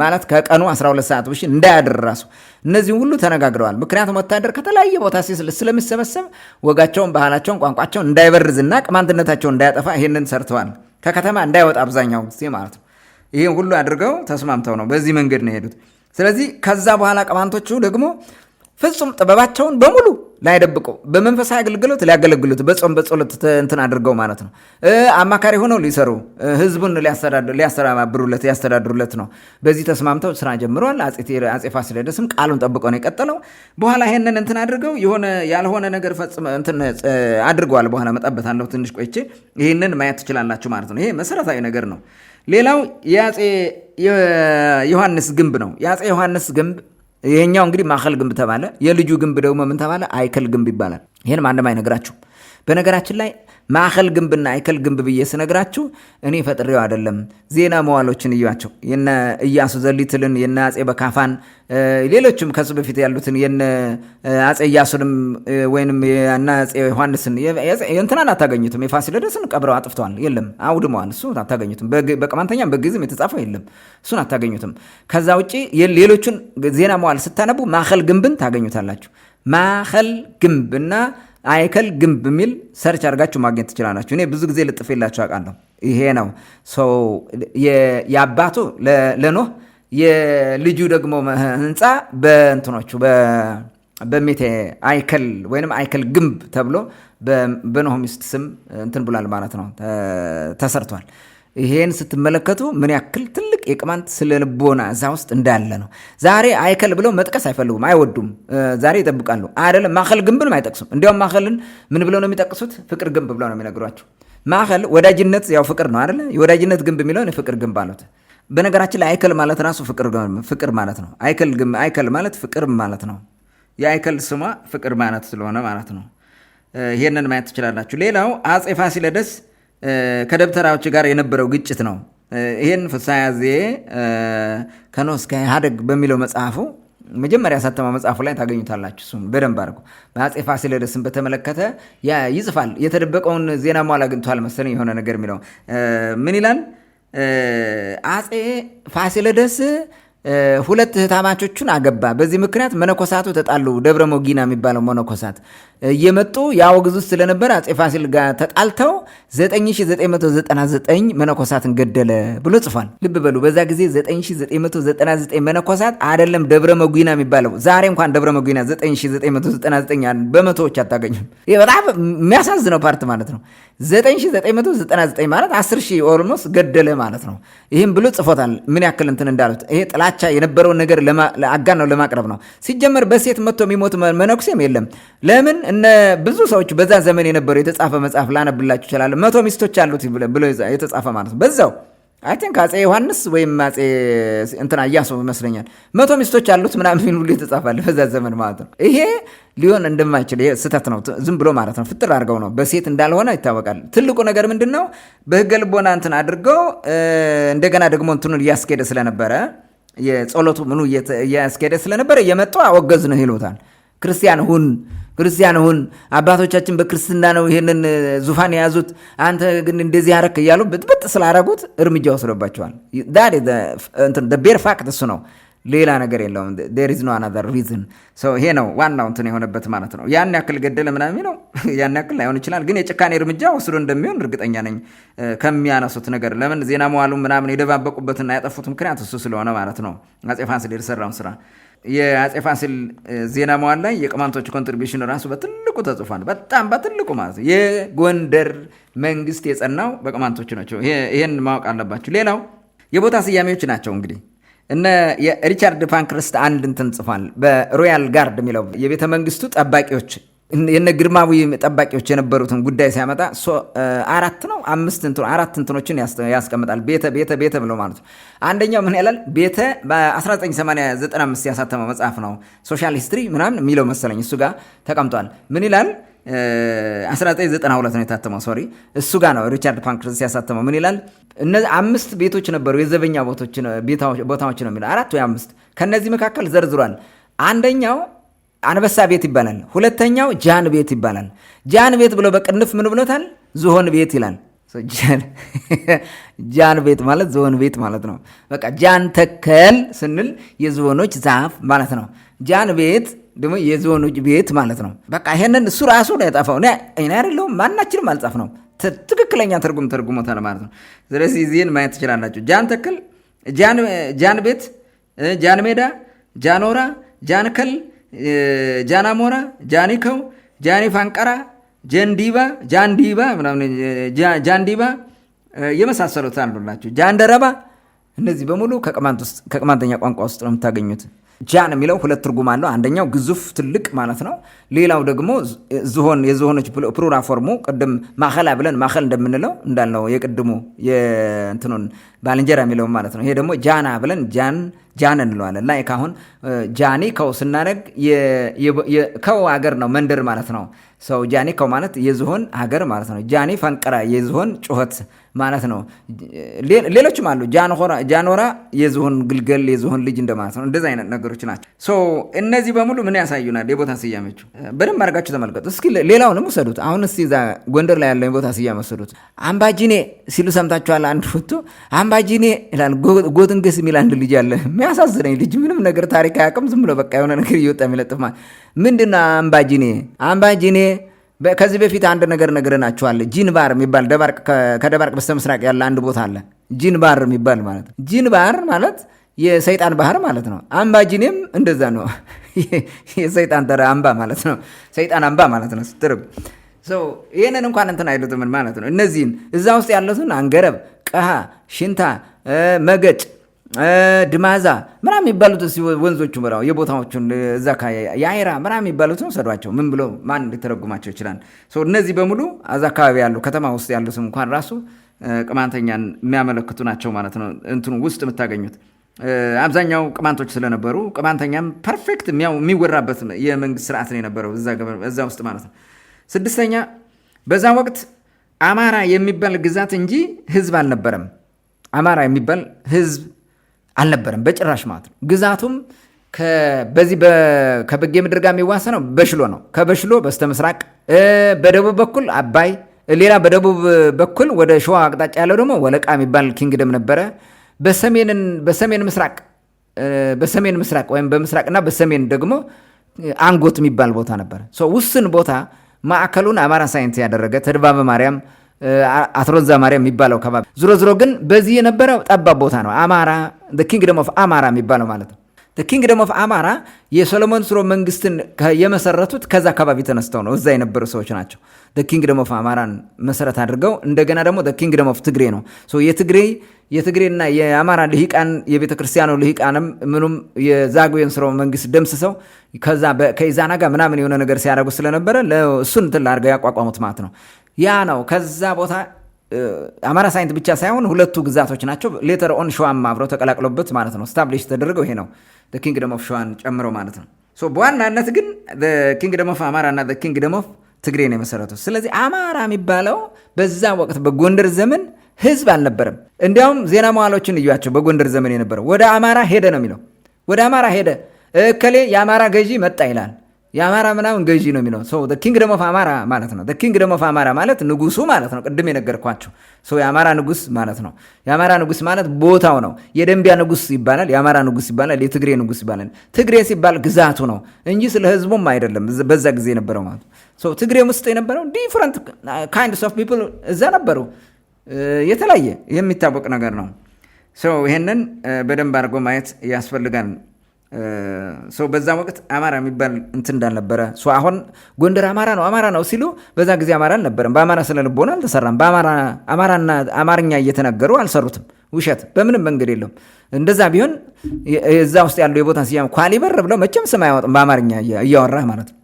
ማለት ከቀኑ 12 ሰዓት ውጭ እንዳያደር ራሱ እነዚህ ሁሉ ተነጋግረዋል። ምክንያቱም ወታደር ከተለያየ ቦታ ስለሚሰበሰብ ወጋቸውን፣ ባህላቸውን፣ ቋንቋቸውን እንዳይበርዝና ቅማንትነታቸውን እንዳያጠፋ ይሄንን ሰርተዋል። ከከተማ እንዳይወጣ አብዛኛው ጊዜ ማለት ነው። ይህን ሁሉ አድርገው ተስማምተው ነው በዚህ መንገድ ነው የሄዱት። ስለዚህ ከዛ በኋላ ቅማንቶቹ ደግሞ ፍጹም ጥበባቸውን በሙሉ ላይደብቁ በመንፈሳዊ አገልግሎት ሊያገለግሉት በጾም በጸሎት እንትን አድርገው ማለት ነው አማካሪ ሆነው ሊሰሩ ህዝቡን ሊያስተዳድሩለት ነው። በዚህ ተስማምተው ስራ ጀምረዋል። አጼ ፋሲለደስም ቃሉን ጠብቀው ነው የቀጠለው። በኋላ ይሄንን እንትን አድርገው የሆነ ያልሆነ ነገር ፈጽመው እንትን አድርገዋል። በኋላ መጣበታለሁ ትንሽ ቆይቼ ይሄንን ማየት ትችላላችሁ ማለት ነው። ይሄ መሰረታዊ ነገር ነው። ሌላው የአጼ ዮሐንስ ግንብ ነው። የአጼ ዮሐንስ ግንብ ይሄኛው እንግዲህ ማዕከል ግንብ ተባለ። የልጁ ግንብ ደግሞ ምን ተባለ? አይከል ግንብ ይባላል። ይሄን ማንም አይነግራችሁ። በነገራችን ላይ ማዕከል ግንብና አይከል ግንብ ብዬ ስነግራችሁ እኔ ፈጥሬው አይደለም። ዜና መዋሎችን እያቸው የነ ኢያሱ ዘሊትልን የነ አጼ በካፋን ሌሎችም ከሱ በፊት ያሉትን የነ አጼ ኢያሱንም ወይንም የነ አጼ ዮሐንስን እንትናን አታገኙትም። የፋሲለደስን ቀብረው አጥፍተዋል። የለም አውድመዋል። እሱ አታገኙትም። በቅማንተኛም በግዕዝም የተጻፈው የለም። እሱን አታገኙትም። ከዛ ውጪ ሌሎቹን ዜና መዋል ስታነቡ ማዕከል ግንብን ታገኙታላችሁ። ማዕከል ግንብና አይከል ግንብ የሚል ሰርች አድርጋችሁ ማግኘት ትችላላችሁ። እኔ ብዙ ጊዜ ልጥፌላችሁ አውቃለሁ። ይሄ ነው ሰው የአባቱ ለኖህ የልጁ ደግሞ ህንፃ በእንትኖቹ በሜቴ አይከል ወይንም አይከል ግንብ ተብሎ በኖህ ሚስት ስም እንትን ብሏል ማለት ነው፣ ተሰርቷል። ይሄን ስትመለከቱ ምን ያክል ትልቅ የቅማንት ስነልቦና እዛ ውስጥ እንዳለ ነው። ዛሬ አይከል ብለው መጥቀስ አይፈልጉም፣ አይወዱም። ዛሬ ይጠብቃሉ አይደለም። ማዕከል ግንብንም አይጠቅሱም። እንዲያውም ማዕከልን ምን ብለው ነው የሚጠቅሱት? ፍቅር ግንብ ብለው ነው የሚነግሯቸው። ማዕከል ወዳጅነት ያው ፍቅር ነው አይደለ? የወዳጅነት ግንብ የሚለውን የፍቅር ግንብ አሉት። በነገራችን ላይ አይከል ማለት ራሱ ፍቅር ማለት ነው። አይከል ማለት ፍቅር ማለት ነው። የአይከል ስሟ ፍቅር ማለት ስለሆነ ማለት ነው። ይሄንን ማየት ትችላላችሁ። ሌላው አጼ ፋሲለደስ ከደብተራዎች ጋር የነበረው ግጭት ነው። ይህን ፍስሐ ያዜ ከኖህ እስከ ኢህአዴግ በሚለው መጽሐፉ መጀመሪያ ያሳተመው መጽሐፉ ላይ ታገኙታላችሁ። እሱም በደንብ አድርጎ በአጼ ፋሲለደስን በተመለከተ ይጽፋል። የተደበቀውን ዜና መዋዕል አግኝቷል መሰለኝ የሆነ ነገር የሚለው ምን ይላል? አጼ ፋሲለደስ ሁለት እህታማቾቹን አገባ። በዚህ ምክንያት መነኮሳቱ ተጣሉ። ደብረ ሞጊና የሚባለው መነኮሳት እየመጡ ያወግዙት ስለነበር አጼ ፋሲል ጋር ተጣልተው 9999 መነኮሳትን ገደለ ብሎ ጽፏል። ልብ በሉ፣ በዛ ጊዜ 9999 መነኮሳት አይደለም ደብረ ሞጊና የሚባለው። ዛሬ እንኳን ደብረ ሞጊና 9999 በመቶዎች አታገኙም። ይህ በጣም የሚያሳዝነው ፓርት ማለት ነው። 9999 ማለት 10,000 ኦልሞስት ገደለ ማለት ነው። ይህም ብሎ ጽፎታል። ምን ያክል እንትን እንዳሉት ይሄ ጥላቻ የነበረውን ነገር አጋነው ለማቅረብ ነው። ሲጀመር በሴት መጥቶ የሚሞት መነኩሴም የለም። ለምን እነ ብዙ ሰዎች በዛ ዘመን የነበረው የተጻፈ መጽሐፍ ላነብላችሁ ይችላል። 100 ሚስቶች አሉት ብሎ የተጻፈ ማለት ነው። በዛው አይ ቲንክ አጼ ዮሐንስ ወይም አጼ እንትና ኢያሱ ይመስለኛል 100 ሚስቶች አሉት ምናምን ሁሉ የተጻፈ በዛ ዘመን ማለት ነው። ይሄ ሊሆን እንደማይችል ይሄ ስህተት ነው። ዝም ብሎ ማለት ነው ፍጥር አድርገው ነው በሴት እንዳልሆነ ይታወቃል። ትልቁ ነገር ምንድን ነው? በህገ ልቦና እንትን አድርገው እንደገና ደግሞ እንትኑን እያስኬደ ስለነበረ የጸሎቱ ምኑ እያስኬደ ስለነበረ እየመጡ አወገዝ ነው ይሉታል። ክርስቲያን ሁን አባቶቻችን በክርስትና ነው ይሄንን ዙፋን የያዙት፣ አንተ ግን እንደዚህ ያረክ እያሉ ብጥብጥ ስላረጉት እርምጃ ወስዶባቸዋል። ቤር ፋክት እሱ ነው፣ ሌላ ነገር የለውም። there is no another reason። ይሄ ነው ዋናው እንትን የሆነበት ማለት ነው። ያን ያክል ገደለ ምናምን ነው፣ ያን ያክል ላይሆን ይችላል፣ ግን የጭካኔ እርምጃ ወስዶ እንደሚሆን እርግጠኛ ነኝ ከሚያነሱት ነገር። ለምን ዜና መዋሉ ምናምን የደባበቁበትና ያጠፉት ምክንያት እሱ ስለሆነ ማለት ነው። አጼ ፋሲል የሰራውን ስራ የአጼ ፋሲል ዜና መዋዕል ላይ የቅማንቶች ኮንትሪቢሽን ራሱ በትልቁ ተጽፏል። በጣም በትልቁ ማለት ነው። የጎንደር መንግስት የጸናው በቅማንቶች ናቸው። ይሄን ማወቅ አለባችሁ። ሌላው የቦታ ስያሜዎች ናቸው። እንግዲህ እነ የሪቻርድ ፓንክረስት አንድ እንትን ጽፏል። በሮያል ጋርድ የሚለው የቤተ መንግስቱ ጠባቂዎች የነ ግርማዊ ጠባቂዎች የነበሩትን ጉዳይ ሲያመጣ አራት እንትኖችን ያስቀምጣል። ቤተ ብለው ማለት ነው። አንደኛው ምን ያላል? ቤተ በ1995 ያሳተመው መጽሐፍ ነው ሶሻል ሂስትሪ ምናምን የሚለው መሰለኝ። እሱ ጋር ተቀምጧል። ምን ይላል? 1992 ነው የታተመው። ሶሪ እሱ ጋር ነው ሪቻርድ ፓንክረስት ያሳተመው። ምን ይላል? እነዚህ 5 ቤቶች ነበሩ፣ የዘበኛ ቦታዎች ነው የሚለው 4 ወይ 5። ከነዚህ መካከል ዘርዝሯል። አንደኛው አንበሳ ቤት ይባላል። ሁለተኛው ጃን ቤት ይባላል። ጃን ቤት ብሎ በቅንፍ ምን ብሎታል? ዝሆን ቤት ይላል። ጃን ቤት ማለት ዝሆን ቤት ማለት ነው። በቃ ጃን ተከል ስንል የዝሆኖች ዛፍ ማለት ነው። ጃን ቤት ደግሞ የዝሆኖች ቤት ማለት ነው። በቃ ይሄንን እሱ ራሱ ነው የጻፈው። እኔ አይደለሁም፣ ማናችንም አልጻፍ ነው። ትክክለኛ ተርጉሞታል ማለት ነው። ስለዚህ እዚህን ማየት ትችላላችሁ። ጃን ተከል፣ ጃን ቤት፣ ጃን ሜዳ፣ ጃኖራ፣ ጃንከል፣ ጃናሞራ፣ ጃኒከው፣ ጃኒ ፋንቀራ፣ ጃንዲባ ምናምን ጃንዲባ የመሳሰሉት አሉላችሁ። ጃንደረባ። እነዚህ በሙሉ ከቅማንተኛ ቋንቋ ውስጥ ነው የምታገኙት። ጃን የሚለው 2 ትርጉም አለው። አንደኛው ግዙፍ ትልቅ ማለት ነው። ሌላው ደግሞ ዝሆን፣ የዝሆኖች ፕሉራል ፎርሙ ቅድም ማኸላ ብለን ማኸል እንደምንለው እንዳልነው የቅድሙ የእንትኑን ባልንጀራ የሚለው ማለት ነው። ይሄ ደግሞ ጃና ብለን ጃን እንለዋለን። ላይ ካሁን ጃኒ ከው ስናደርግ ከው ሀገር ነው መንደር ማለት ነው። ሰው ጃኒ ከው ማለት የዝሆን ሀገር ማለት ነው። ጃኒ ፈንቀራ የዝሆን ጩኸት ማለት ነው። ሌሎችም አሉ። ጃኖራ የዝሆን ግልገል የዝሆን ልጅ እንደማለት ነው። እንደዚህ አይነት ነገሮች ናቸው። እነዚህ በሙሉ ምን ያሳዩናል? የቦታ ስያሜዎቹ በደንብ አድርጋችሁ ተመልከቱ። እስኪ ሌላውንም ውሰዱት። አሁን እስቲ እዛ ጎንደር ላይ ያለው የቦታ ስያሜ ወሰዱት። አምባጂኔ ሲሉ ሰምታችኋል። አንድ ፎቶ አምባጂኔ ይላል። ጎትንገስ የሚል አንድ ልጅ አለ። የሚያሳዝነኝ ልጅ ምንም ነገር ታሪክ አያውቅም። ዝም ብሎ በቃ የሆነ ነገር እየወጣ የሚለጥፍ ማለት ምንድነው? አምባጂኔ ከዚህ በፊት አንድ ነገር ነግረናችኋል። ጂንባር የሚባል ከደባርቅ በስተምስራቅ ያለ አንድ ቦታ አለ። ጂንባር የሚባል ማለት ጂንባር ማለት የሰይጣን ባህር ማለት ነው። አምባጂኔም እንደዛ ነው። የሰይጣን ተራ አምባ ማለት ነው። ሰይጣን አምባ ማለት ነው ስትርብ ይህንን እንኳን እንትን አይሉትም ማለት ነው። እነዚህን እዛ ውስጥ ያሉትን አንገረብ፣ ቀሃ፣ ሽንታ፣ መገጭ፣ ድማዛ ምናምን የሚባሉት ወንዞቹ ምራው የቦታዎቹን እዛ የአይራ ምናምን የሚባሉትን ሰዷቸው። ምን ብሎ ማን ሊተረጉማቸው ይችላል? እነዚህ በሙሉ እዛ አካባቢ ያሉ ከተማ ውስጥ ያሉት እንኳን ራሱ ቅማንተኛን የሚያመለክቱ ናቸው ማለት ነው። እንትኑ ውስጥ የምታገኙት አብዛኛው ቅማንቶች ስለነበሩ ቅማንተኛም ፐርፌክት የሚወራበት የመንግስት ስርዓት ነው የነበረው እዛ ውስጥ ማለት ነው። 6ኛ በዛ ወቅት አማራ የሚባል ግዛት እንጂ ህዝብ አልነበረም። አማራ የሚባል ህዝብ አልነበረም በጭራሽ ማለት ነው። ግዛቱም በዚህ ከበጌ ምድር ጋር የሚዋሰነው በሽሎ ነው። ከበሽሎ በስተምስራቅ በደቡብ በኩል አባይ፣ ሌላ በደቡብ በኩል ወደ ሸዋ አቅጣጫ ያለው ደግሞ ወለቃ የሚባል ኪንግደም ነበረ። በሰሜን ምስራቅ ወይም በምስራቅና በሰሜን ደግሞ አንጎት የሚባል ቦታ ነበረ። ውስን ቦታ ማዕከሉን አማራ ሳይንት ያደረገ ተድባበ ማርያም፣ አትሮዛ ማርያም የሚባለው ከባቢ ዙሮ ግን በዚህ የነበረው ጠባብ ቦታ ነው። አማራ ኪንግደም ኦፍ አማራ የሚባለው ማለት ነው። ኪንግደም ኦፍ አማራ የሶሎሞን ስርወ መንግስትን የመሰረቱት ከዛ አካባቢ ተነስተው ነው። እዛ የነበሩ ሰዎች ናቸው። ኪንግደም ኦፍ አማራን መሰረት አድርገው እንደገና ደግሞ ኪንግደም ኦፍ ትግሬ ነው። የትግሬና የአማራ ልሂቃን የቤተ ክርስቲያኑ ልሂቃንም ምኑም የዛጉዌን ስርወ መንግስት ደምስሰው ከኢዛና ጋር ምናምን የሆነ ነገር ሲያደርጉ ስለነበረ እሱን እንትን አድርገው ያቋቋሙት ማለት ነው። ያ ነው። ከዛ ቦታ አማራ ሳይንት ብቻ ሳይሆን 2 ግዛቶች ናቸው። ሌተር ኦን ሸዋም አብረው ተቀላቅሎበት ማለት ነው። ስታብሊሽ ተደረገው ይሄ ነው ኪንግደም ኦፍ ሸዋን ጨምሮ ማለት ነው። በዋናነት ግን ኪንግደም ኦፍ አማራ እና ኪንግደም ኦፍ ትግሬ ነው የመሰረቱት። ስለዚህ አማራ የሚባለው በዛ ወቅት በጎንደር ዘመን ህዝብ አልነበረም። እንዲያውም ዜና መዋዕሎችን እዩዋቸው። በጎንደር ዘመን የነበረው ወደ አማራ ሄደ ነው የሚለው። ወደ አማራ ሄደ እከሌ የአማራ ገዢ መጣ ይላል። የአማራ ምናምን ገዢ ነው የሚለው። ኪንግደም ኦፍ አማራ ማለት ነው። ኪንግደም ኦፍ አማራ ማለት ንጉሱ ማለት ነው። ቅድም የነገርኳቸው የአማራ ንጉስ ማለት ነው። የአማራ ንጉስ ማለት ቦታው ነው። የደንቢያ ንጉስ ይባላል፣ የአማራ ንጉስ ይባላል፣ የትግሬ ንጉስ ይባላል። ትግሬ ሲባል ግዛቱ ነው እንጂ ስለ ህዝቡም አይደለም። በዛ ጊዜ የነበረው ማለት ነው። ትግሬም ውስጥ የነበረው ዲፍረንት ካይንድስ ኦፍ ፒፕል እዛ ነበሩ። የተለያየ የሚታወቅ ነገር ነው። ይሄንን በደንብ አድርጎ ማየት ያስፈልጋል። በዛ ወቅት አማራ የሚባል እንትን እንዳልነበረ አሁን ጎንደር አማራ ነው ሲሉ በዛ ጊዜ አማራ አልነበረም። በአማራ ስነ ልቦና አልተሰራም። አማራና አማርኛ እየተናገሩ አልሰሩትም። ውሸት በምንም መንገድ የለውም። እንደዛ ቢሆን እዛ ውስጥ ያለው የቦታ ስያሜ ኳሊበር ብለው መቼም ስም አያወጥም። በአማርኛ እያወራህ ማለት ነው።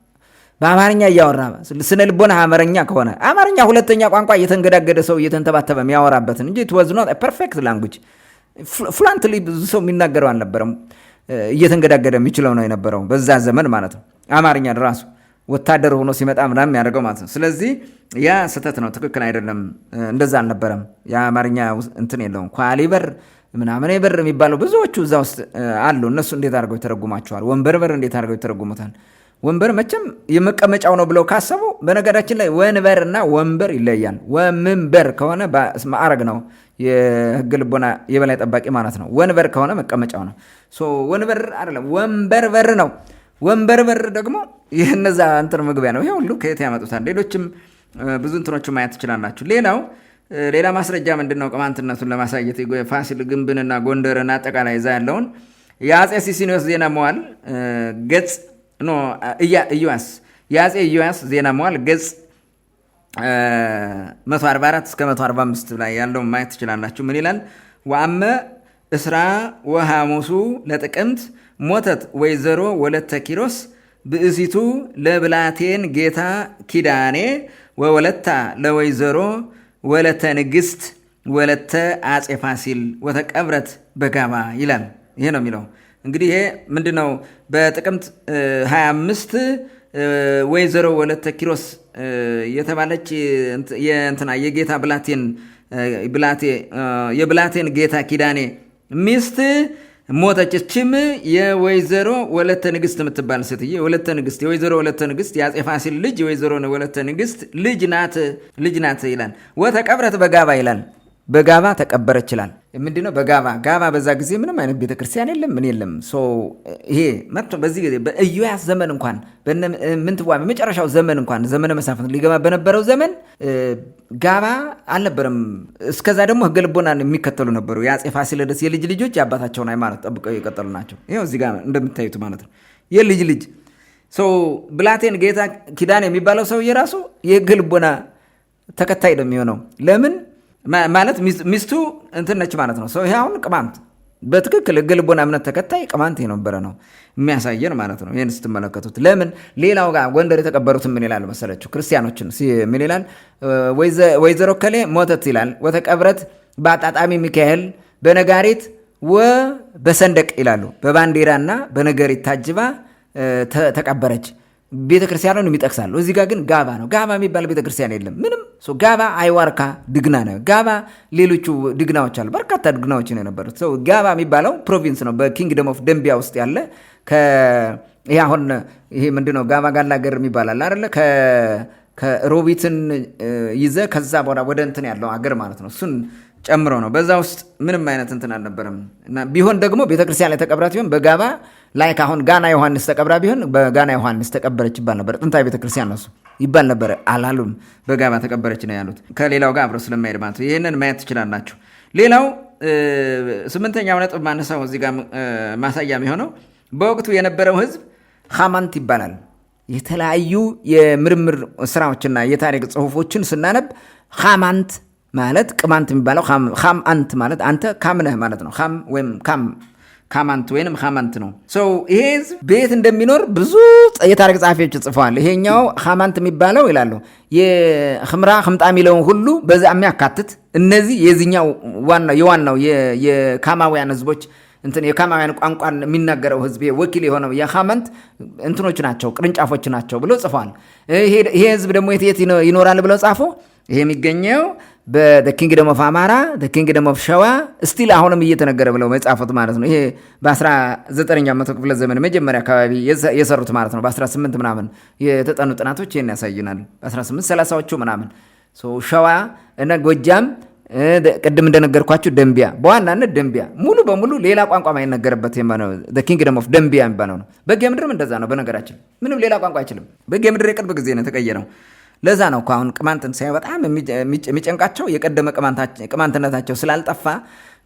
በአማርኛ እያወራ ስነ ልቦና አማርኛ ከሆነ አማርኛ ሁለተኛ ቋንቋ እየተንገዳገደ ሰው እየተንተባተበ የሚያወራበትን እንጂ it was not a perfect language fluently ብዙ ሰው የሚናገረው አልነበረም። እየተንገዳገደ የሚችለው ነው የነበረው በዛ ዘመን ማለት ነው። አማርኛ ራሱ ወታደር ሆኖ ሲመጣ ምናምን ያደርገው ማለት ነው። ስለዚህ ያ ስህተት ነው፣ ትክክል አይደለም። እንደዛ አልነበረም። የአማርኛ እንትን የለውም። ኳሊበር ምናምን በር የሚባለው ብዙዎቹ እዛ ውስጥ አሉ። እነሱ እንዴት አድርገው ይተረጉማቸዋል? ወንበር እንዴት አድርገው ይተረጉሙታል? ወንበር መቼም የመቀመጫው ነው ብለው ካሰቡ፣ በነገራችን ላይ ወንበር እና ወንበር ይለያል። ወምንበር ከሆነ ማዕረግ ነው፣ የህግ ልቦና የበላይ ጠባቂ ማለት ነው። ወንበር ከሆነ መቀመጫው ነው። ወንበር አይደለም፣ ወንበር በር ነው። ወንበር በር ደግሞ የነዛ እንትን መግቢያ ነው። ይሄ ሁሉ ከየት ያመጡታል? ሌሎችም ብዙ እንትኖችን ማየት ትችላላችሁ። ሌላ ማስረጃ ምንድነው? ቅማንትነቱን ለማሳየት ፋሲል ግንብንና ጎንደርን አጠቃላይ እዛ ያለውን የአጼ ሲሲኒዮስ ዜና መዋዕል ገጽ ኢዮአስ የአጼ ኢዮአስ ዜና መዋዕል ገጽ 144 እስከ 145 ላይ ያለውን ማየት ትችላላችሁ። ምን ይላል? ወአመ እስራ ወሐሙሱ ለጥቅምት ሞተት ወይዘሮ ወለተ ኪሮስ ብእሲቱ ለብላቴን ጌታ ኪዳኔ ወወለታ ለወይዘሮ ወለተ ንግስት ወለተ አጼ ፋሲል ወተቀብረት በጋባ ይላል። ይሄ ነው የሚለው። እንግዲህ ይሄ ምንድነው? በጥቅምት 25 ወይዘሮ ወለተ ኪሮስ የተባለች የጌታ የብላቴን ጌታ ኪዳኔ ሚስት ሞተች። እችም የወይዘሮ ወለተ ንግስት የምትባል ሴትዬ የወይዘሮ ወለተ ንግስት የአጼ ፋሲል ልጅ የወይዘሮ ወለተ ንግስት ልጅ ናት ይላል። ወተቀብረት በጋባ ይላል። በጋባ ተቀበረች ይላል። ምንድነው በጋባ በዛ ጊዜ ምንም አይነት ቤተክርስቲያን የለም፣ ምን የለም። ይሄ መጥቶ በዚህ ጊዜ በኢዮአስ ዘመን እንኳን በመጨረሻው ዘመን እንኳን ዘመነ መሳፍንት ሊገባ በነበረው ዘመን ጋባ አልነበረም። እስከዛ ደግሞ ህገ ልቦናን የሚከተሉ ነበሩ። የአጼ ፋሲለደስ የልጅ ልጆች የአባታቸውን ሃይማኖት ጠብቀው የቀጠሉ ናቸው። ይኸው እዚህ ጋር እንደምታዩት ማለት ነው። የልጅ ልጅ ብላቴን ጌታ ኪዳን የሚባለው ሰው የራሱ የህገ ልቦና ተከታይ ነው የሚሆነው። ለምን ማለት ሚስቱ እንትን ነች ማለት ነው። ይሄ አሁን ቅማንት በትክክል ህገ ልቦና እምነት ተከታይ ቅማንት የነበረ ነው የሚያሳየን ማለት ነው። ይህን ስትመለከቱት ለምን ሌላው ጋር ጎንደር የተቀበሩትን ምን ይላል መሰለችው? ክርስቲያኖችን ምን ይላል? ወይዘሮ ከሌ ሞተት ይላል። ወተቀብረት በአጣጣሚ ሚካኤል በነጋሪት በሰንደቅ ይላሉ። በባንዲራና በነጋሪት ታጅባ ተቀበረች። ቤተክርስቲያኑን የሚጠቅሳሉ። እዚህ ጋር ግን ጋባ ነው። ጋባ የሚባል ቤተክርስቲያን የለም ምንም። ጋባ አይዋርካ ድግና ነው። ጋባ ሌሎቹ ድግናዎች አሉ፣ በርካታ ድግናዎች ነው የነበሩት። ጋባ የሚባለው ፕሮቪንስ ነው በኪንግደም ኦፍ ደንቢያ ውስጥ ያለ። ይሄ አሁን ይሄ ምንድነው ጋባ ጋላገር የሚባላል አይደለ? ከሮቢትን ይዘ ከዛ በኋላ ወደ እንትን ያለው አገር ማለት ነው። እሱን ጨምሮ ነው። በዛ ውስጥ ምንም አይነት እንትን አልነበረም። እና ቢሆን ደግሞ ቤተክርስቲያን ላይ ተቀብራት ቢሆን በጋባ ላይ አሁን ጋና ዮሐንስ ተቀብራ ቢሆን በጋና ዮሐንስ ተቀበረች ይባል ነበር። ጥንታዊ ቤተክርስቲያን ነው እሱ ይባል ነበር። አላሉም፣ በጋባ ተቀበረች ነው ያሉት። ከሌላው ጋር አብረው ስለማይሄድ ማለት ነው። ይህንን ማየት ትችላላችሁ። ሌላው 8ኛው ነጥብ ማነሳው እዚህ ጋር ማሳያ የሚሆነው በወቅቱ የነበረው ህዝብ ኻማንት ይባላል። የተለያዩ የምርምር ስራዎችና የታሪክ ጽሁፎችን ስናነብ ኻማንት ማለት ቅማንት የሚባለው ኻምአንት ማለት አንተ ካምነህ ማለት ነው። ካም ወይም ካማንት ወይንም ኻማንት ነው። ይሄ ህዝብ ቤት እንደሚኖር ብዙ የታሪክ ጸሐፊዎች ጽፈዋል። ይሄኛው ኻማንት የሚባለው ይላሉ የኽምራ ኽምጣ የሚለውን ሁሉ በዛ የሚያካትት እነዚህ የዚህኛው የዋናው የካማውያን ህዝቦች የካማውያን ቋንቋን የሚናገረው ህዝብ ወኪል የሆነው የኻማንት እንትኖች ናቸው፣ ቅርንጫፎች ናቸው ብሎ ጽፈዋል። ይሄ ህዝብ ደግሞ የት ይኖራል ብለው ጻፉ። ይሄ የሚገኘው በኪንግደም ኦፍ አማራ፣ ኪንግደም ኦፍ ሸዋ ስቲል አሁንም እየተነገረ ብለው መጻፉት ማለት ነው። ይሄ በ19ኛው መቶ ክፍለ ዘመን መጀመሪያ አካባቢ የሰሩት ማለት ነው። በ18 ምናምን የተጠኑ ጥናቶች ይህን ያሳዩናል። በ1830ዎቹ ምናምን ሸዋ እና ጎጃም፣ ቅድም እንደነገርኳችሁ ደንቢያ፣ በዋናነት ደንቢያ ሙሉ በሙሉ ሌላ ቋንቋ ማይነገርበት ኪንግደም ኦፍ ደንቢያ የሚባለው ነው። በጌ ምድርም እንደዛ ነው። በነገራችን ምንም ሌላ ቋንቋ አይችልም። በጌ ምድር የቅርብ ጊዜ ነው የተቀየረው። ለዛ ነው አሁን ቅማንትን ሳይ በጣም የሚጨንቃቸው የቀደመ ቅማንትነታቸው ስላልጠፋ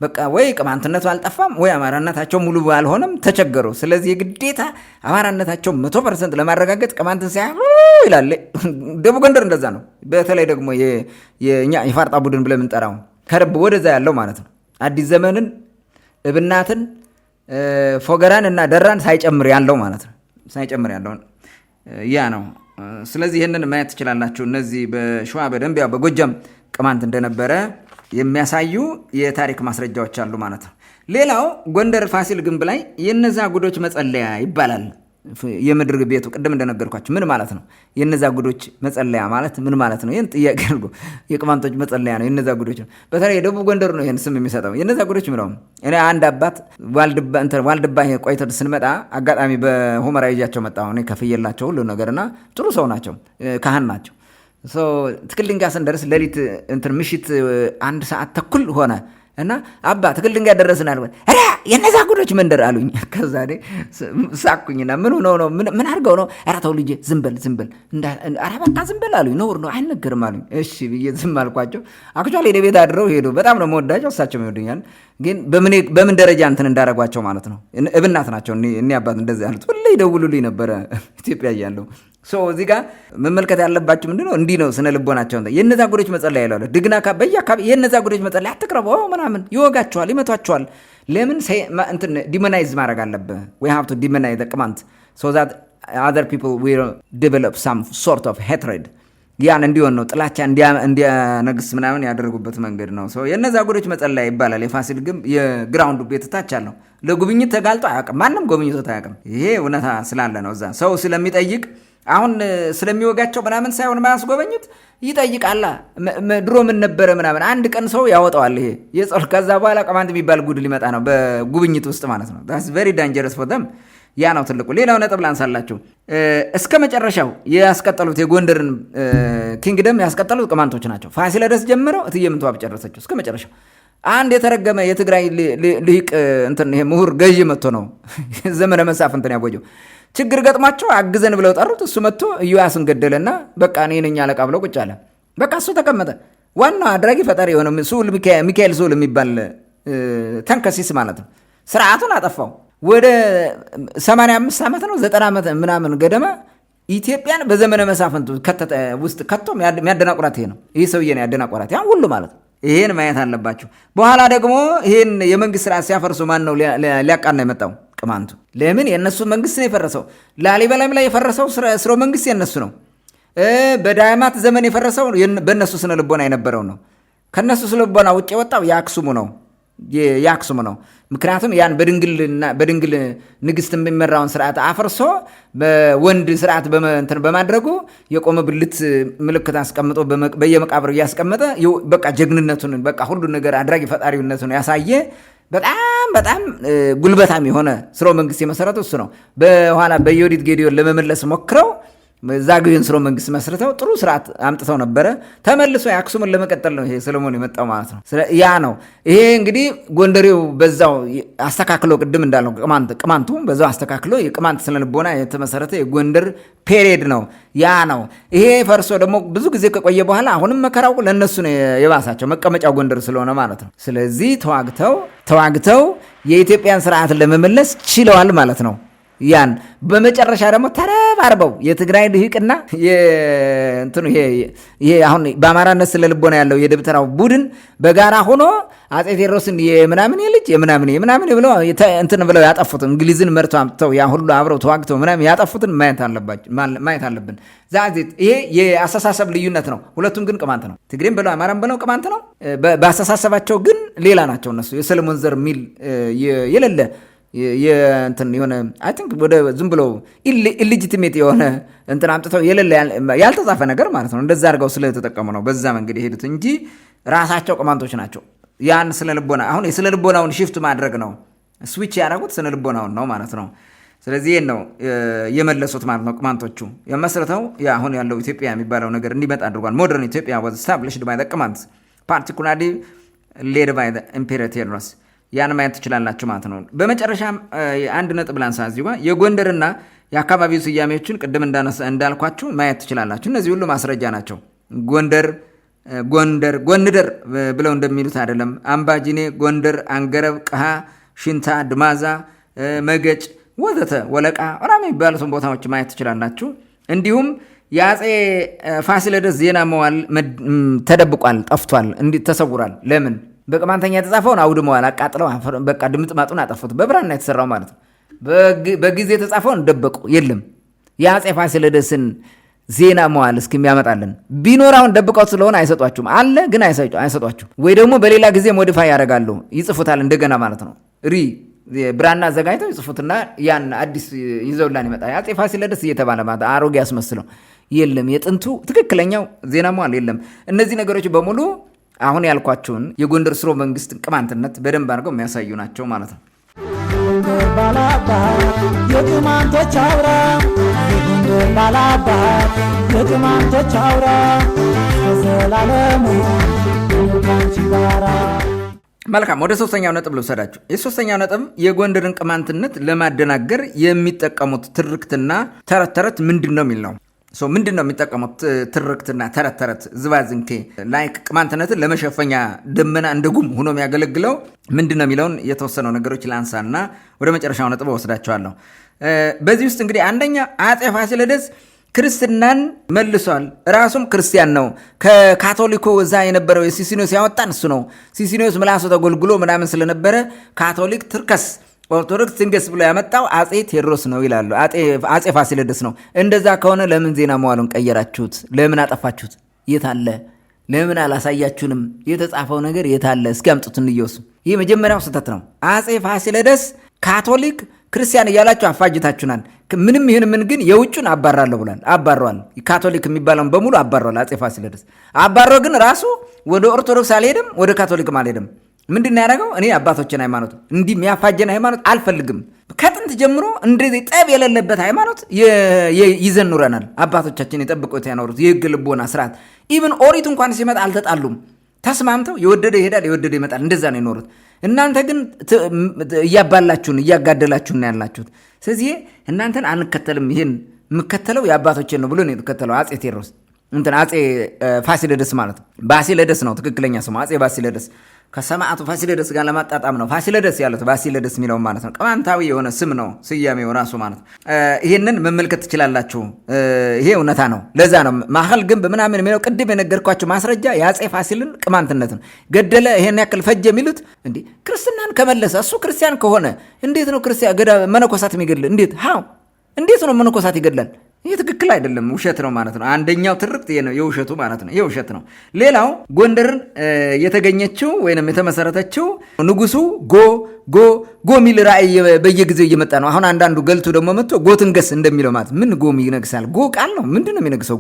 በቃ ወይ ቅማንትነቱ አልጠፋም ወይ አማራነታቸው ሙሉ አልሆነም፣ ተቸገሩ። ስለዚህ የግዴታ አማራነታቸው 100% ለማረጋገጥ ቅማንትን ሳይ ይላል። ደቡብ ጎንደር እንደዛ ነው። በተለይ ደግሞ የኛ የፋርጣ ቡድን ብለን የምንጠራው ከርብ ወደዛ ያለው ማለት ነው። አዲስ ዘመንን፣ እብናትን፣ ፎገራን እና ደራን ሳይጨምር ያለው ማለት ነው። ሳይጨምር ያለው ያ ነው። ስለዚህ ይህንን ማየት ትችላላችሁ። እነዚህ በሸዋ በደንብ ያው በጎጃም ቅማንት እንደነበረ የሚያሳዩ የታሪክ ማስረጃዎች አሉ ማለት ነው። ሌላው ጎንደር ፋሲል ግንብ ላይ የነዛ ጉዶች መጸለያ ይባላል። የምድር ቤቱ ቅድም እንደነገርኳችሁ ምን ማለት ነው? የነዛ ጉዶች መጸለያ ማለት ምን ማለት ነው? ይህን ጥያቄ አድርጎ የቅማንቶች መጸለያ ነው የነዛ ጉዶች ነው። በተለይ የደቡብ ጎንደር ነው ይህን ስም የሚሰጠው የነዛ ጉዶች ምለው። እኔ አንድ አባት ዋልድባ ቆይተን ስንመጣ አጋጣሚ በሁመራ ይዣቸው መጣሁ። እኔ ከፍየላቸው ሁሉ ነገርና ጥሩ ሰው ናቸው፣ ካህን ናቸው። ትክል ድንጋይ ስንደርስ ሌሊት ምሽት 1 ሰዓት ተኩል ሆነ እና አባ ትክል ድንጋይ ደረስን አልኩ። ኧረ የነዛ ጉዶች መንደር አሉኝ። ከዛ ሳኩኝና ምን ሆነው ነው ምን አድርገው ነው? ኧረ ተው ልጄ ዝም በል ኧረ በቃ ዝም በል አሉኝ። ነውር ነው አይነገርም አሉኝ። እሺ ብዬ ዝም አልኳቸው። አክቹዋሊ ወደ ቤት አድረው ሄዱ። በጣም ነው የምወዳቸው፣ እሳቸውም ይወዱኛል። ግን በምን ደረጃ እንዳረጓቸው ማለት ነው። እብናት ናቸው እኔ አባት እንደዚህ ያሉት ሁሌ ይደውሉልኝ ነበረ ኢትዮጵያ እያለሁ። እዚህ ጋር መመልከት ያለባችሁ ምንድነው? እንዲህ ነው ስነ ልቦናቸው። የነዛ ጉዶች መጸለያ ይላሉ። ድግና በየአካባቢ የነዛ ጉዶች መጸለያ አትቅረቡ ምናምን፣ ይወጋቸዋል፣ ይመቷቸዋል። ለምን ዲሞናይዝ ማድረግ አለብህ? we have to demonize the ቅማንት so that other people will develop some sort of hatred። ያን እንዲሆን ነው ጥላቻ እንዲያነግስ ምናምን ያደረጉበት መንገድ ነው። የነዛ ጉዶች መጸለያ ይባላል። የፋሲል ግንብ የግራውንዱ ቤት ታች አለው። ለጉብኝት ተጋልጦ አያውቅም፣ ማንም ጎብኝቶት አያውቅም። ይሄ እውነታ ስላለ ነው። እዛ ሰው ስለሚጠይቅ አሁን ስለሚወጋቸው ምናምን ሳይሆን ማያስጎበኙት ይጠይቃላ። ድሮ ምን ነበረ ምናምን አንድ ቀን ሰው ያወጣዋል። ይሄ የጸሎት ከዛ በኋላ ቅማንት የሚባል ጉድ ሊመጣ ነው በጉብኝት ውስጥ ማለት ነው። that's very dangerous for them። ያ ነው ትልቁ። ሌላው ነጥብ ላንሳላችሁ። እስከ መጨረሻው ያስቀጠሉት የጎንደርን ኪንግደም ያስቀጠሉት ቅማንቶች ናቸው። ፋሲለደስ ጀምረው እትዬ ምንትዋብ ጨረሰችው እስከ መጨረሻው። አንድ የተረገመ የትግራይ ልሂቅ ይሄ ምሁር ገዢ መጥቶ ነው ዘመነ መሳፍንትን ያወጀው። ችግር ገጥሟቸው አግዘን ብለው ጠሩት። እሱ መጥቶ ኢዮአስን ገደለና በቃ እኔ ነኝ አለቃ ብለው ቁጭ አለ። በቃ እሱ ተቀመጠ። ዋና አድራጊ ፈጣሪ የሆነ ሚካኤል ሱል የሚባል ተንከሲስ ማለት ነው ስርዓቱን አጠፋው። ወደ 85 ዓመት ነው 90 ዓመት ምናምን ገደማ ኢትዮጵያን በዘመነ መሳፍንት ውስጥ ከቶ የሚያደናቁራት ይሄ ነው። ይህ ሰውዬ ነው ያደናቁራት ያን ሁሉ ማለት ነው። ይሄን ማየት አለባችሁ። በኋላ ደግሞ ይሄን የመንግስት ስርዓት ሲያፈርሱ ማን ነው ሊያቃና የመጣው? ቅማንቱ። ለምን? የነሱ መንግስት ነው የፈረሰው። ላሊበላም ላይ የፈረሰው ስርወ መንግስት የነሱ ነው። በዳይማት ዘመን የፈረሰው በእነሱ ስነ ልቦና የነበረው ነው። ከነሱ ስነ ልቦና ውጭ የወጣው የአክሱም ነው። ምክንያቱም ያን በድንግል ንግስት የሚመራውን ስርዓት አፈርሶ በወንድ ስርዓት በማድረጉ የቆመ ብልት ምልክት አስቀምጦ በየመቃብሩ እያስቀመጠ በቃ ጀግንነቱን በቃ ሁሉ ነገር አድራጊ ፈጣሪነቱን ያሳየ በጣም ጉልበታም የሆነ ስርወ መንግስት የመሰረተው እሱ ነው። በኋላ በዮዲት ጌዲዮን ለመመለስ ሞክረው ዛግዌን ስርወ መንግስት መስርተው ጥሩ ስርዓት አምጥተው ነበረ። ተመልሶ የአክሱምን ለመቀጠል ነው ይሄ ሰለሞን የመጣው ማለት ነው። ያ ነው ይሄ እንግዲህ ጎንደሬው በዛው አስተካክሎ ቅድም እንዳለው ቅማንቱ በዛው አስተካክሎ የቅማንት ስነልቦና የተመሰረተ የጎንደር ፔሪየድ ነው። ያ ነው ይሄ ፈርሶ ደግሞ ብዙ ጊዜ ከቆየ በኋላ አሁንም መከራው ለነሱ ነው የባሳቸው መቀመጫው ጎንደር ስለሆነ ማለት ነው። ስለዚህ ተዋግተው የኢትዮጵያን ስርዓት ለመመለስ ችለዋል ማለት ነው። ያን በመጨረሻ ደግሞ ተረባርበው የትግራይ ልሂቅና ይሄ አሁን በአማራነት ስለ ልቦና ያለው የደብተራው ቡድን በጋራ ሆኖ አጼ ቴዎድሮስን የምናምን ብለው ያጠፉትን እንግሊዝን መርቶ አምጥተው ያ ሁሉ አብረው ተዋግተው ምናምን ያጠፉትን ማየት አለብን። ይሄ የአስተሳሰብ ልዩነት ነው። ሁለቱም ግን ቅማንት ነው። ትግሬም ብለው አማራም ብለው ቅማንት ነው። በአስተሳሰባቸው ግን ሌላ ናቸው። እነሱ የሰለሞን ዘር የሚል የሌለ የሆነ አይ ቲንክ ወደ ዝም ብሎ ኢሊጂቲሜት የሆነ አምጥተው የሌለ ያልተጻፈ ነገር ማለት ነው። እንደዛ አድርገው ስለተጠቀሙ ነው በዛ መንገድ የሄዱት እንጂ ራሳቸው ቅማንቶች ናቸው። ያን ስለ ልቦና አሁን የስለ ልቦናውን ሽፍት ማድረግ ነው። ስዊች ያደረጉት ስለ ልቦናውን ነው ማለት ነው። ስለዚህ ይሄን ነው የመለሱት ማለት ነው። ቅማንቶቹ የመስረተው አሁን ያለው ኢትዮጵያ የሚባለው ነገር እንዲመጣ አድርጓል። ሞደርን ኢትዮጵያ was established by the ቅማንት particularly led by the Emperor Theodorus። ያን ማየት ትችላላችሁ ማለት ነው። በመጨረሻም አንድ ነጥብ ላንሳ። እዚህ ጋር የጎንደርና የአካባቢው ስያሜዎችን ቅድም እንዳልኳችሁ ማየት ትችላላችሁ። እነዚህ ሁሉ ማስረጃ ናቸው። ጎንደር ብለው እንደሚሉት አይደለም። አምባጂኔ፣ ጎንደር፣ አንገረብ፣ ቀሃ፣ ሽንታ፣ ድማዛ፣ መገጭ ወዘተ ወለቃ ምናምን የሚባሉትን ቦታዎች ማየት ትችላላችሁ። እንዲሁም የአጼ ፋሲለደስ ዜና መዋዕል ተደብቋል፣ ጠፍቷል፣ ተሰውሯል። ለምን? በቅማንተኛ የተጻፈውን አውድመዋል፣ አቃጥለው በቃ ድምጥማጡን አጠፉት። በብራና የተሰራው ማለት ነው። በጊዜ የተጻፈውን ደበቁ፣ የለም። የአጼ ፋሲለደስን ዜና መዋል እስከሚያመጣልን ቢኖር አሁን ደብቀው ስለሆነ አይሰጧችሁም አለ ግን አይሰጧችሁም ወይ ደግሞ በሌላ ጊዜ ሞዲፋይ ያደርጋሉ ይጽፉታል እንደገና ማለት ነው ብራና አዘጋጅተው ይጽፉትና ያን አዲስ ይዘውላን ይመጣ አፄ ፋሲለደስ እየተባለ ማለት አሮጌ ያስመስለው የለም የጥንቱ ትክክለኛው ዜና መዋል የለም እነዚህ ነገሮች በሙሉ አሁን ያልኳቸውን የጎንደር ስርወ መንግስት ቅማንትነት በደንብ አድርገው የሚያሳዩ ናቸው ማለት ነው የቅማንቶች አውራ የጎንደር ባላባት የቅማንቶች አውራ ዘላለሙ ካንቺ ጋራ መልካም ወደ ሶስተኛው ነጥብ ልውሰዳችሁ የሶስተኛው ነጥብ የጎንደርን ቅማንትነት ለማደናገር የሚጠቀሙት ትርክትና ተረት ምንድን ነው የሚል ነው ምንድን ነው የሚጠቀሙት ትርክትና ተረት ዝባዝንኬ ላይክ ቅማንትነትን ለመሸፈኛ ደመና እንደ ጉም ሆኖ የሚያገለግለው ምንድን ነው የሚለውን የተወሰነው ነገሮች ላንሳና ወደ መጨረሻው ነጥብ ወስዳቸዋለሁ በዚህ ውስጥ እንግዲህ አንደኛ አፄ ፋሲለደስ ክርስትናን መልሷል ራሱም ክርስቲያን ነው ከካቶሊኮ እዛ የነበረው የሲሲኒዮስ ያወጣን እሱ ነው ሲሲኒዮስ ምላሱ ተጎልጉሎ ምናምን ስለነበረ ካቶሊክ ትርከስ ኦርቶዶክስ ትንገስ ብሎ ያመጣው አፄ ቴዎድሮስ ነው ይላሉ አፄ ፋሲለደስ ነው እንደዛ ከሆነ ለምን ዜና መዋሉን ቀየራችሁት ለምን አጠፋችሁት የታለ ለምን አላሳያችሁንም የተጻፈው ነገር የታለ እስኪ አምጡት እንየውስ ይህ መጀመሪያው ስህተት ነው አፄ ፋሲለደስ ካቶሊክ ክርስቲያን እያላችሁ አፋጅታችሁናል ምንም ይሁን ምን ግን የውጩን አባራለሁ ብሏል አባሯል ካቶሊክ የሚባለውን በሙሉ አባሯል አፄ ፋሲለደስ አባሮ ግን ራሱ ወደ ኦርቶዶክስ አልሄደም ወደ ካቶሊክም አልሄደም ምንድነው ያደረገው እኔ አባቶችን ሃይማኖት እንዲህ የሚያፋጀን ሃይማኖት አልፈልግም ከጥንት ጀምሮ እንደዚህ ጠብ የሌለበት ሃይማኖት ይዘን ኑረናል አባቶቻችን የጠብቁት ያኖሩት የሕግ ልቦና ስርዓት ኢቭን ኦሪት እንኳን ሲመጣ አልተጣሉም ተስማምተው የወደደ ይሄዳል የወደደ ይመጣል እንደዛ ነው የኖሩት እናንተ ግን እያባላችሁን እያጋደላችሁን ነው ያላችሁት ስለዚህ እናንተን አንከተልም ይሄን የምከተለው የአባቶችን ነው ብሎ ነው የተከተለው አፄ ቴዎድሮስ አፄ ፋሲለደስ ማለት ባሲለደስ ነው ትክክለኛ ስሙ አፄ ባሲለደስ ከሰማዕቱ ፋሲለደስ ጋር ለማጣጣም ነው ፋሲለደስ ያሉት ባሲለደስ የሚለው ማለት ነው ቅማንታዊ የሆነ ስም ነው ስያሜው ራሱ ማለት ይሄንን መመልከት ትችላላችሁ ይሄ እውነታ ነው ለዛ ነው ማኸል ግንብ ምናምን የሚለው ቅድም የነገርኳችሁ ማስረጃ የአፄ ፋሲልን ቅማንትነትን ገደለ ይሄን ያክል ፈጀ የሚሉት እንዴ ክርስትናን ከመለሰ እሱ ክርስቲያን ከሆነ እንዴት ነው ክርስቲያን ገዳ መነኮሳት የሚገድል እንዴት ነው መነኮሳት ይገድላል ይህ ትክክል አይደለም ውሸት ነው ማለት ነው አንደኛው ትርክት የውሸቱ ማለት ነው የውሸት ነው ሌላው ጎንደርን የተገኘችው ወይንም የተመሰረተችው ንጉሱ ጎ ሚል ራእይ በየጊዜው እየመጣ ነው አሁን አንዳንዱ ገልቱ ደግሞ መጥቶ ጎትንገስ እንደሚለው ማለት ምን ጎም ይነግሳል ጎ ቃል ነው ምንድነው የሚነግሰው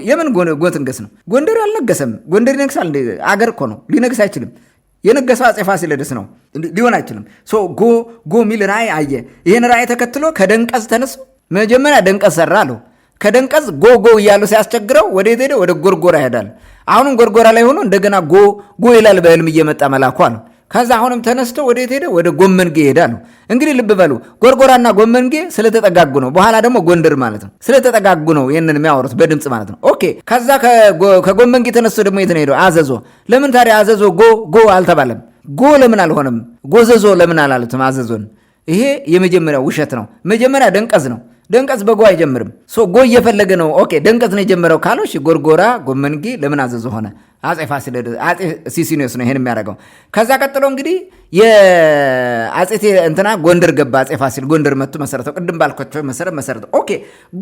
የምን ጎትንገስ ነው ጎንደር አልነገሰም ጎንደር ይነግሳል አገር እኮ ነው ሊነግስ አይችልም የነገሰው አፄ ፋሲለደስ ነው ሊሆን አይችልም ጎ ሚል ራእይ አየ ይሄን ራእይ ተከትሎ ከደንቀዝ ተነሱ መጀመሪያ ደንቀዝ ሰራ አለው ከደንቀዝ ጎ እያሉ ሲያስቸግረው ወዴት ሄደ ወደ ጎርጎራ ይሄዳል አሁንም ጎርጎራ ላይ ሆኖ እንደገና ጎ ይላል በህልም እየመጣ መላኩ አለው ከዛ አሁንም ተነስቶ ወዴት ሄደ ወደ ጎመንጌ ይሄዳል እንግዲህ ልብ በሉ ጎርጎራና ጎመንጌ ስለተጠጋጉ ነው በኋላ ደግሞ ጎንደር ማለት ነው ስለተጠጋጉ ነው ይሄንን የሚያወሩት በድምጽ ማለት ነው ኦኬ ከዛ ከጎመንጌ ተነስቶ ደግሞ የት ነው ሄደው አዘዞ ለምን ታዲያ አዘዞ ጎ አልተባለም ጎ ለምን አልሆነም ጎዘዞ ለምን አላሉትም አዘዞን ይሄ የመጀመሪያው ውሸት ነው መጀመሪያ ደንቀዝ ነው ደንቀዝ በጎ አይጀምርም ጎ እየፈለገ ነው ኦኬ ደንቀዝ ነው የጀመረው ካሎሽ ጎርጎራ ጎመንጌ ለምን አዘዞ ሆነ አፄ ፋሲለደስ አፄ ሲሲኒዮስ ነው ይሄን የሚያደርገው ከዛ ቀጥሎ እንግዲህ የአፄ ጎንደር ገባ አፄ ፋሲል ጎንደር መጥቶ መሰረተው ቅድም ባልኳቸው መሰረተው ኦኬ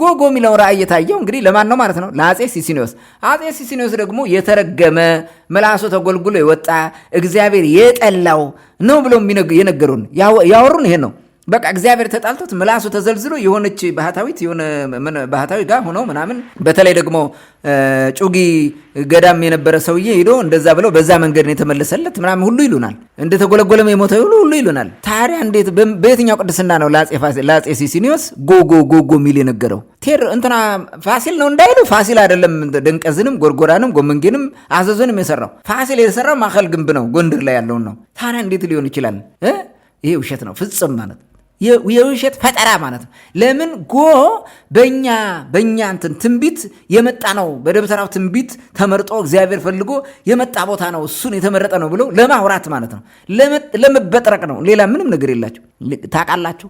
ጎ የሚለው ራእይ የታየው እንግዲህ ለማን ነው ማለት ነው ለአፄ ሲሲኒዮስ አፄ ሲሲኒዮስ ደግሞ የተረገመ ምላሱ ተጎልጉሎ የወጣ እግዚአብሔር የጠላው ነው ብሎ የነገሩን ያወሩን ይሄን ነው በቃ እግዚአብሔር ተጣልቶት ምላሱ ተዘልዝሎ የሆነች ባህታዊት የሆነ ባህታዊ ጋር ሆነው ምናምን በተለይ ደግሞ ጩጊ ገዳም የነበረ ሰውዬ ሄዶ እንደዛ ብለው በዛ መንገድ ነው የተመለሰለት ምናምን ሁሉ ይሉናል እንደተጎለጎለም የሞተ ሁሉ ይሉናል ታዲያ እንዴት በየትኛው ቅድስና ነው ለአፄ ሲሲኒዮስ ጎ ሚል የነገረው ፋሲል ነው እንዳይሉ ፋሲል አይደለም ደንቀዝንም ጎርጎራንም ጎመንጌንም አዘዞንም የሰራው ፋሲል የሰራው ማኸል ግንብ ነው ጎንደር ላይ ያለውን ነው ታዲያ እንዴት ሊሆን ይችላል ይሄ ውሸት ነው ፍጽም ማለት የውሸት ፈጠራ ማለት ነው ለምን በእኛ ትንቢት የመጣ ነው በደብተራው ትንቢት ተመርጦ እግዚአብሔር ፈልጎ የመጣ ቦታ ነው እሱን የተመረጠ ነው ብሎ ለማውራት ማለት ነው ለመበጥረቅ ነው ሌላ ምንም ነገር የላቸው ታውቃላችሁ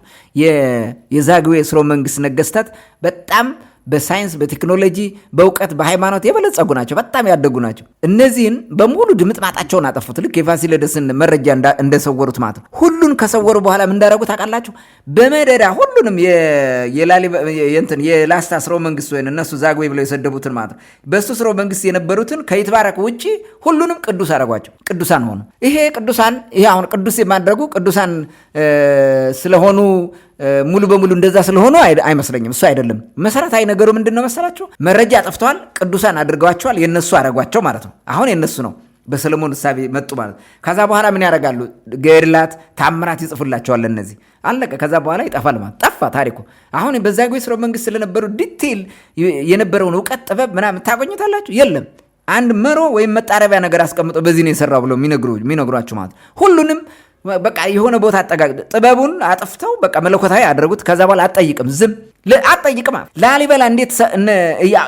የዛግዌ ስርወ መንግስት ነገስታት በጣም በሳይንስ በቴክኖሎጂ በእውቀት በሃይማኖት የበለጸጉ ናቸው፣ በጣም ያደጉ ናቸው። እነዚህን በሙሉ ድምጥማጣቸውን አጠፉት። ልክ የፋሲለደስን መረጃ እንደሰወሩት ማለት ነው። ሁሉን ከሰወሩ በኋላ ምን እንዳደረጉ ታውቃላችሁ? በመደዳ ሁሉንም የላስታ ስርወ መንግስት ወይ እነሱ ዛግዌ ብለው የሰደቡትን ማለት ነው በሱ ስርወ መንግስት የነበሩትን ከይትባረክ ውጭ ሁሉንም ቅዱስ አደረጓቸው። ቅዱሳን ሆኑ። ይሄ ቅዱሳን ይሄ አሁን ቅዱስ የማድረጉ ቅዱሳን ስለሆኑ ሙሉ በሙሉ እንደዛ ስለሆኑ አይመስለኝም። እሱ አይደለም መሰረታዊ ነገሩ። ምንድን ነው መሰላችሁ? መረጃ አጥፍተዋል፣ ቅዱሳን አድርገዋቸዋል፣ የነሱ አደረጓቸው ማለት ነው። አሁን የነሱ ነው። በሰለሞን እሳቤ መጡ ማለት። ከዛ በኋላ ምን ያደርጋሉ? ገድላት፣ ታምራት ይጽፉላቸዋል። እነዚህ አለቀ። ከዛ በኋላ ይጠፋል ማለት ጠፋ ታሪኩ። አሁን በዛግዌ ስርወ መንግስት ስለነበሩ ዲቴይል የነበረውን እውቀት ጥበብ ምናምን ታገኙታላችሁ? የለም። አንድ መሮ ወይም መጣረቢያ ነገር አስቀምጦ በዚህ ነው የሰራው ብለው የሚነግሯችሁ ማለት ሁሉንም በቃ የሆነ ቦታ ጥበቡን አጥፍተው በቃ መለኮታዊ አደረጉት። ከዛ በኋላ አትጠይቅም፣ ዝም አትጠይቅም። ላሊበላ እንዴት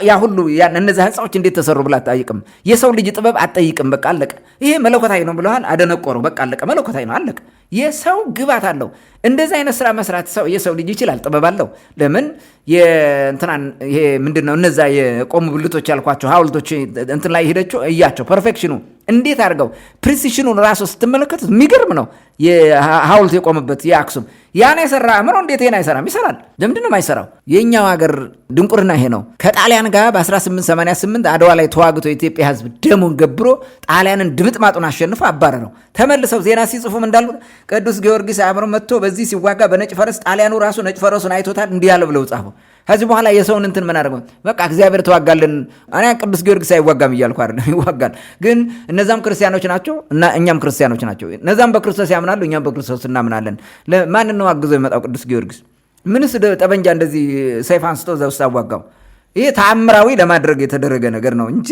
ያ ሁሉ እነዚህ ህንፃዎች እንዴት ተሰሩ ብላ አትጠይቅም። የሰው ልጅ ጥበብ አትጠይቅም። በቃ አለቀ። ይሄ መለኮታዊ ነው ብለዋል፣ አደነቆሩ። በቃ አለቀ። መለኮታዊ ነው፣ አለቀ። የሰው ግባት አለው። እንደዚህ አይነት ስራ መስራት የሰው ልጅ ይችላል፣ ጥበብ አለው። ለምን ይሄ ምንድነው እነዛ የቆሙ ብልቶች ያልኳቸው ሐውልቶች እንትን ላይ ሄደችው እያቸው ፐርፌክሽኑ እንዴት አድርገው ፕሪሲሽኑን ራሱ ስትመለከቱት የሚገርም ነው። የሐውልት የቆመበት የአክሱም ያን የሰራ አእምሮ እንዴት ይሄን አይሰራም? ይሰራል። ለምንድን ነው የማይሰራው? የኛው ሀገር ድንቁርና ይሄ ነው። ከጣሊያን ጋር በ1888 አድዋ ላይ ተዋግቶ የኢትዮጵያ ህዝብ ደሙን ገብሮ ጣሊያንን ድምጥማጡን አሸንፎ አባረረው። ተመልሰው ዜና ሲጽፉም እንዳሉ ቅዱስ ጊዮርጊስ አእምሮ መጥቶ በዚህ ሲዋጋ በነጭ ፈረስ ጣሊያኑ ራሱ ነጭ ፈረሱን አይቶታል እንዲህ ያለ ብለው ጻፉ። ከዚህ በኋላ የሰውን እንትን ምን አደረገው? በቃ እግዚአብሔር ተዋጋልን። እኔ ቅዱስ ጊዮርጊስ አይዋጋም እያልኩ አይደለም፣ ይዋጋል። ግን እነዛም ክርስቲያኖች ናቸው እና እኛም ክርስቲያኖች ናቸው። እነዛም በክርስቶስ ያምናሉ፣ እኛም በክርስቶስ እናምናለን። ማንን ነው አግዞ የመጣው ቅዱስ ጊዮርጊስ? ምንስ ጠበንጃ እንደዚህ ሰይፍ አንስቶ እዛ ውስጥ አዋጋው? ይሄ ተአምራዊ ለማድረግ የተደረገ ነገር ነው እንጂ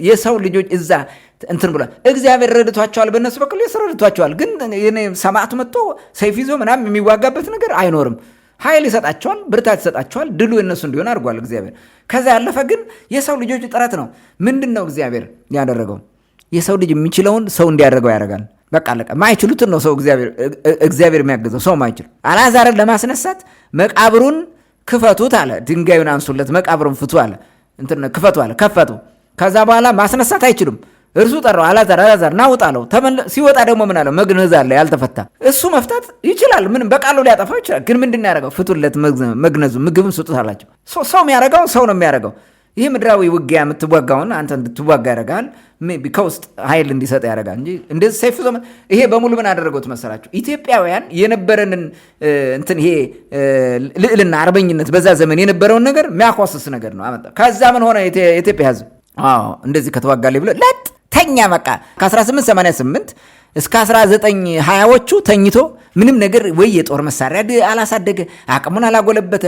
የሰው ልጆች እዛ እንትን ብሏል። እግዚአብሔር ረድቷቸዋል፣ በእነሱ በኩል ረድቷቸዋል። ግን ሰማዕቱ መጥቶ ሰይፍ ይዞ ምናምን የሚዋጋበት ነገር አይኖርም። ኃይል ይሰጣቸዋል፣ ብርታት ይሰጣቸዋል። ድሉ የነሱ እንዲሆን አድርጓል እግዚአብሔር። ከዛ ያለፈ ግን የሰው ልጆች ጥረት ነው። ምንድን ነው እግዚአብሔር ያደረገው? የሰው ልጅ የሚችለውን ሰው እንዲያደርገው ያደርጋል። በቃ አለቀ። ማይችሉትን ነው ሰው እግዚአብሔር የሚያግዘው። ሰው ማይችል አልዓዛርን ለማስነሳት መቃብሩን ክፈቱት አለ። ድንጋዩን አንሱለት፣ መቃብሩን ፍቱ አለ። ክፈቱ አለ። ከፈቱ። ከዛ በኋላ ማስነሳት አይችሉም። እርሱ ጠራው፣ አልዓዛር ና ውጣ አለው። ሲወጣ ደግሞ ምን አለው? መግነዝ አለ ያልተፈታ። እሱ መፍታት ይችላል፣ ምንም በቃሉ ሊያጠፋው ይችላል። ግን ምንድን ያደረገው? ፍቱለት መግነዙ፣ ምግብን ስጡት አላቸው። ሰው የሚያደረገው ሰው ነው የሚያደረገው። ይህ ምድራዊ ውጊያ የምትዋጋውን አንተ እንድትዋጋ ያደርጋል፣ ከውስጥ ኃይል እንዲሰጥ ያደርጋል እንጂ እንደዚህ ሰይፍ ዞ ይሄ በሙሉ ምን አደረገው መሰላችሁ? ኢትዮጵያውያን የነበረንን ይሄ ልዕልና አርበኝነት በዛ ዘመን የነበረውን ነገር የሚያኳስስ ነገር ነው አመጣ። ከዛ ምን ሆነ? የኢትዮጵያ ህዝብ እንደዚህ ከተዋጋለ ብሎ ተኛ። በቃ ከ1888 እስከ 1920ዎቹ ተኝቶ ምንም ነገር ወይ የጦር መሳሪያ አላሳደገ፣ አቅሙን አላጎለበተ።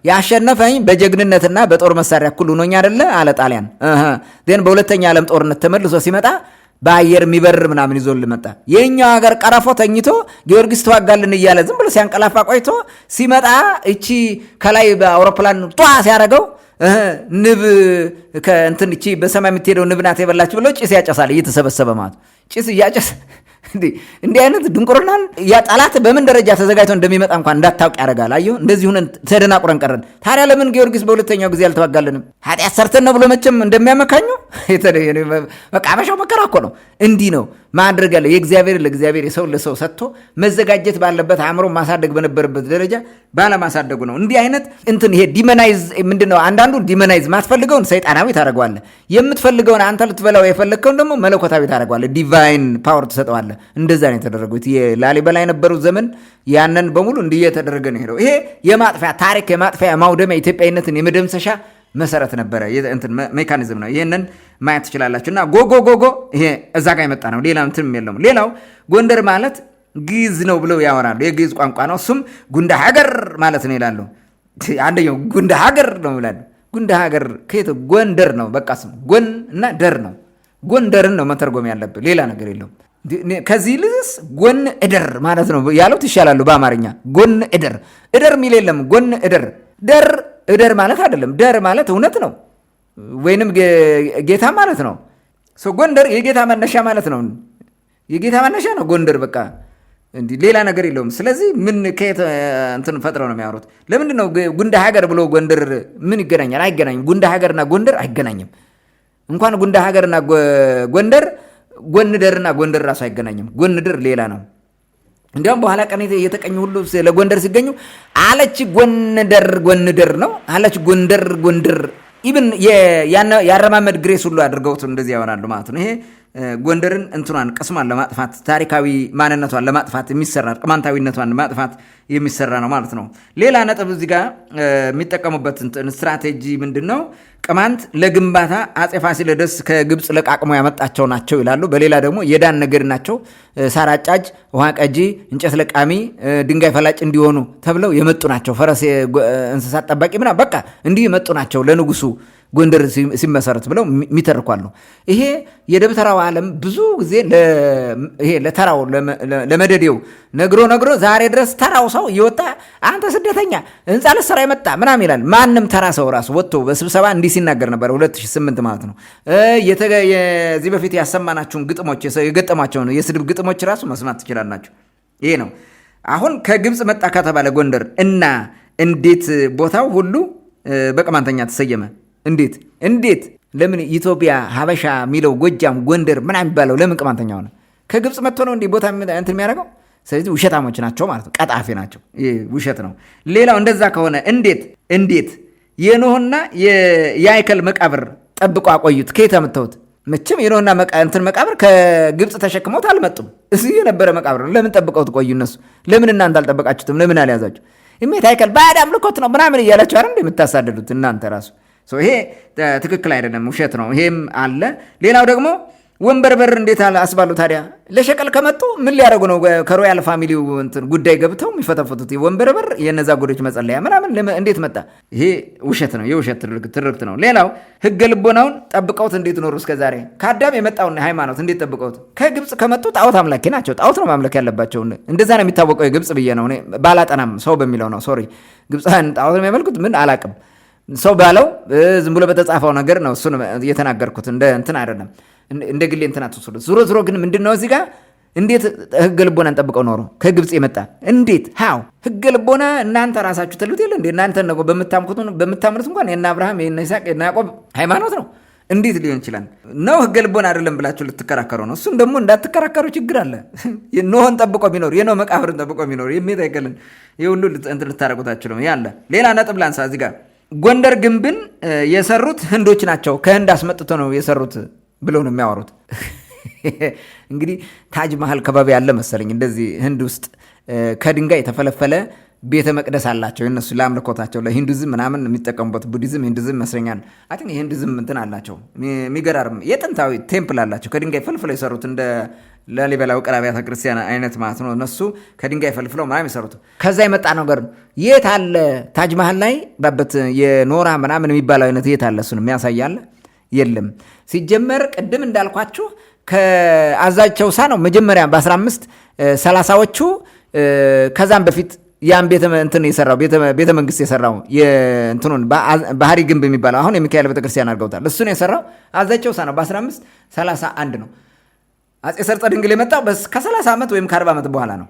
ያሸነፈኝ በጀግንነትና በጦር መሳሪያ እኩል ሆኖኝ አይደለ አለ ጣሊያን። በሁለተኛ ዓለም ጦርነት ተመልሶ ሲመጣ በአየር የሚበር ምናምን ይዞል መጣ። የኛው ሀገር ቀረፎ ተኝቶ ጊዮርጊስ ተዋጋልን እያለ ዝም ብሎ ሲያንቀላፋ ቆይቶ ሲመጣ እቺ ከላይ በአውሮፕላን ጧ ሲያደርገው ንብ ከእንትን እቺ በሰማይ የምትሄደው ንብ ናት የበላች ብሎ ጭስ ያጨሳል እየተሰበሰበ ማለት ጭስ እያጨስ እንዲህ አይነት ድንቁርናን ያ ጠላት በምን ደረጃ ተዘጋጅቶ እንደሚመጣ እንኳን እንዳታውቅ ያደርጋል። አየሁ እንደዚህ ሆነን ተደናቁረን ቀረን። ታዲያ ለምን ጊዮርጊስ በሁለተኛው ጊዜ አልተዋጋልንም? ኃጢአት ሰርተን ነው ብሎ መቼም እንደሚያመካኙ በቃ አበሻው መከራ እኮ ነው። እንዲህ ነው ማድረግ ያለ የእግዚአብሔር ለእግዚአብሔር የሰው ለሰው ሰጥቶ መዘጋጀት ባለበት አእምሮ ማሳደግ በነበረበት ደረጃ ባለማሳደጉ ነው። እንዲህ አይነት ይሄ ዲመናይዝ ምንድነው? አንዳንዱ ዲመናይዝ ማትፈልገውን ሰይጣናዊ ታደርገዋለህ። የምትፈልገውን አንተ ልትበላው የፈለግከውን ደግሞ መለኮታዊ ታደርገዋለህ። ዲቫይን ፓወር ትሰጠዋለህ። እንደዛ ነው የተደረጉት። የላሊበላ የነበሩት ዘመን ያንን በሙሉ እንዲህ የተደረገ ነው ሄደው። ይሄ የማጥፊያ ታሪክ የማጥፊያ ማውደሚያ ኢትዮጵያዊነትን የመደምሰሻ መሰረት ነበረ። ሜካኒዝም ነው። ይህንን ማየት ትችላላችሁ። እና ጎጎ ይሄ እዛ ጋር የመጣ ነው። ሌላ ምንም የለውም። ሌላው ጎንደር ማለት ግዕዝ ነው ብለው ያወራሉ። የግዕዝ ቋንቋ ነው። እሱም ጉንዳ ሀገር ማለት ነው ይላሉ። አንደኛው ጉንዳ ሀገር ነው ይላሉ። ጉንዳ ሀገር ከየት? ጎንደር ነው። በቃ ስም ጎን እና ደር ነው። ጎንደርን ነው መተርጎም ያለብህ፣ ሌላ ነገር የለውም። ከዚህ ልስ ጎን እደር ማለት ነው ያሉት ይሻላሉ በአማርኛ። ጎን እደር የሚል የለም። ጎን ደር እደር ማለት አይደለም። ደር ማለት እውነት ነው ወይንም ጌታ ማለት ነው። ጎንደር የጌታ መነሻ ማለት ነው። የጌታ መነሻ ነው ጎንደር። በቃ እንዲህ ሌላ ነገር የለውም። ስለዚህ ምን ከየት እንትን ፈጥረው ነው የሚያወሩት? ለምንድን ነው ጉንደ ሀገር ብሎ ጎንደር ምን ይገናኛል? አይገናኝም። ጉንደ ሀገርና ጎንደር አይገናኝም። እንኳን ጉንደ ሀገርና ጎንደር ጎንደርና ጎንደር ራሱ አይገናኝም። ጎንደር ሌላ ነው። እንዲያውም በኋላ ቀን የተቀኙ ሁሉ ለጎንደር ሲገኙ አለች ጎንደር ነው አለች ጎንደር ኢብን ያረማመድ ግሬስ ሁሉ አድርገውት እንደዚህ ያወራሉ ማለት ነው። ይሄ ጎንደርን እንትኗን ቅስሟን ለማጥፋት ታሪካዊ ማንነቷን ለማጥፋት የሚሰራ ቅማንታዊነቷን ለማጥፋት የሚሰራ ነው ማለት ነው። ሌላ ነጥብ እዚህ ጋር የሚጠቀሙበት ስትራቴጂ ምንድን ነው? ቅማንት ለግንባታ አፄ ፋሲለደስ ከግብፅ ለቃቅሞ ያመጣቸው ናቸው ይላሉ። በሌላ ደግሞ የዳን ነገድ ናቸው፣ ሳር አጫጅ፣ ውሃ ቀጂ፣ እንጨት ለቃሚ፣ ድንጋይ ፈላጭ እንዲሆኑ ተብለው የመጡ ናቸው። ፈረስ እንስሳት ጠባቂ ምናምን በቃ እንዲህ የመጡ ናቸው ለንጉሱ ጎንደር ሲመሰረት ብለው የሚተርኳሉ። ይሄ የደብተራው ዓለም ብዙ ጊዜ ይሄ ለተራው ለመደዴው ነግሮ ዛሬ ድረስ ተራው ሰው እየወጣ አንተ ስደተኛ ህንፃ ልትሰራ የመጣ ምናምን ይላል። ማንም ተራ ሰው ራሱ ወጥቶ በስብሰባ እንዲህ ሲናገር ነበር 2008 ማለት ነው። የዚህ በፊት ያሰማናችሁን ግጥሞች የገጠሟቸውን የስድብ ግጥሞች ራሱ መስማት ትችላላችሁ። ይሄ ነው አሁን ከግብፅ መጣ ከተባለ ጎንደር እና እንዴት ቦታው ሁሉ በቅማንተኛ ተሰየመ? እንዴት ለምን ኢትዮጵያ ሀበሻ የሚለው ጎጃም ጎንደር ምናምን የሚባለው ለምን ቅማንተኛ ሆነ? ከግብፅ መጥቶ ነው እንዲህ ቦታ እንትን የሚያደርገው። ስለዚህ ውሸታሞች ናቸው ማለት ነው። ቀጣፊ ናቸው። ይህ ውሸት ነው። ሌላው እንደዛ ከሆነ እንዴት የኖህና የአይከል መቃብር ጠብቆ አቆዩት? ከየት አምጥተውት? መቼም የኖህና እንትን መቃብር ከግብፅ ተሸክመውት አልመጡም። እዚህ የነበረ መቃብር ነው። ለምን ጠብቀውት ቆዩ? እነሱ ለምን እናንተ አልጠበቃችሁትም? ለምን አልያዛችሁ? እሜት አይከል ባዕድ አምልኮት ነው ምናምን እያላችሁ አይደል የምታሳደዱት እናንተ ራሱ። ይሄ ትክክል አይደለም፣ ውሸት ነው። ይሄም አለ። ሌላው ደግሞ ወንበር በር እንዴት አስባሉ ታዲያ? ለሸቀል ከመጡ ምን ሊያደርጉ ነው? ከሮያል ፋሚሊው እንትን ጉዳይ ገብተው የሚፈተፈቱት ወንበር በር የነዛ ጎዶች መጸለያ ምናምን እንዴት መጣ? ይሄ ውሸት ነው፣ የውሸት ትርክት ነው። ሌላው ህገ ልቦናውን ጠብቀውት እንዴት ኖሩ እስከዛሬ? ከአዳም የመጣውን ሃይማኖት እንዴት ጠብቀውት? ከግብፅ ከመጡ ጣዖት አምላኪ ናቸው። ጣዖት ነው ማምለክ ያለባቸው። እንደዛ ነው የሚታወቀው የግብፅ ብዬ ነው እኔ ባላጠናም ሰው በሚለው ነው። ሶሪ ግብፃን ጣዖት ነው የሚያመልኩት ምን አላቅም። ሰው ባለው ዝም ብሎ በተጻፈው ነገር ነው እሱን እየተናገርኩት፣ እንደ እንትን አይደለም፣ እንደ ግሌ እንትን አትወስዱት። ዙሮ ግን ምንድነው እዚህ ጋር እንዴት ህገ ልቦናን ጠብቀው ኖሩ? ከግብፅ የመጣ እንዴት ሃው ህገ ልቦና እናንተ ራሳችሁ ትሉት የለ እንዴ? እናንተ ነው በምታምኑት እንኳን የእነ አብርሃም የእነ ይስሐቅ የእነ ያዕቆብ ሃይማኖት ነው። እንዴት ሊሆን ይችላል? ነው ህገ ልቦና አይደለም ብላችሁ ልትከራከሩ ነው። እሱም ደግሞ እንዳትከራከሩ ችግር አለ። ኖህን ጠብቆ ቢኖር የኖህ መቃብርን ጠብቆ ቢኖር የሚታይከልን የሁሉ እንትን ልታረቁት አትችሉም። ያለ ሌላ ነጥብ ላንሳ እዚህ ጋር ጎንደር ግንብን የሰሩት ህንዶች ናቸው፣ ከህንድ አስመጥቶ ነው የሰሩት ብለው ነው የሚያወሩት። እንግዲህ ታጅ መሀል ከባቢ ያለ መሰለኝ እንደዚህ ህንድ ውስጥ ከድንጋይ የተፈለፈለ ቤተ መቅደስ አላቸው እነሱ ለአምልኮታቸው ለሂንዱዝም ምናምን የሚጠቀሙበት ቡዲዝም ሂንዱዝም መስለኛል። አይ ቲንክ የሂንዱዝም እንትን አላቸው የሚገራርም የጥንታዊ ቴምፕል አላቸው ከድንጋይ ፈልፍለው የሰሩት እንደ ላሊበላ ውቅር አብያተ ክርስቲያን አይነት ማለት ነው። እነሱ ከድንጋይ ፈልፍለው ምናምን የሰሩት ከዛ የመጣ ነገር ነው። የት አለ ታጅ መሀል ላይ ባበት የኖራ ምናምን የሚባለው አይነት የት አለ? እሱን የሚያሳያለ የለም። ሲጀመር ቅድም እንዳልኳችሁ ከአዛዥ ቸውሳ ነው መጀመሪያ በ1530ዎቹ ከዛም በፊት ያን እንትን የሰራው ቤተ መንግስት የሰራው የእንትኑን ባህሪ ግንብ የሚባለው አሁን የሚካኤል ቤተክርስቲያን አድርገውታል። እሱን የሰራው አዛዥ ቸውሳ ነው በ1531 ነው። አፄ ሰርጸ ድንግል የመጣው ከ30 ዓመት ወይም ከ40 ዓመት በኋላ ነው።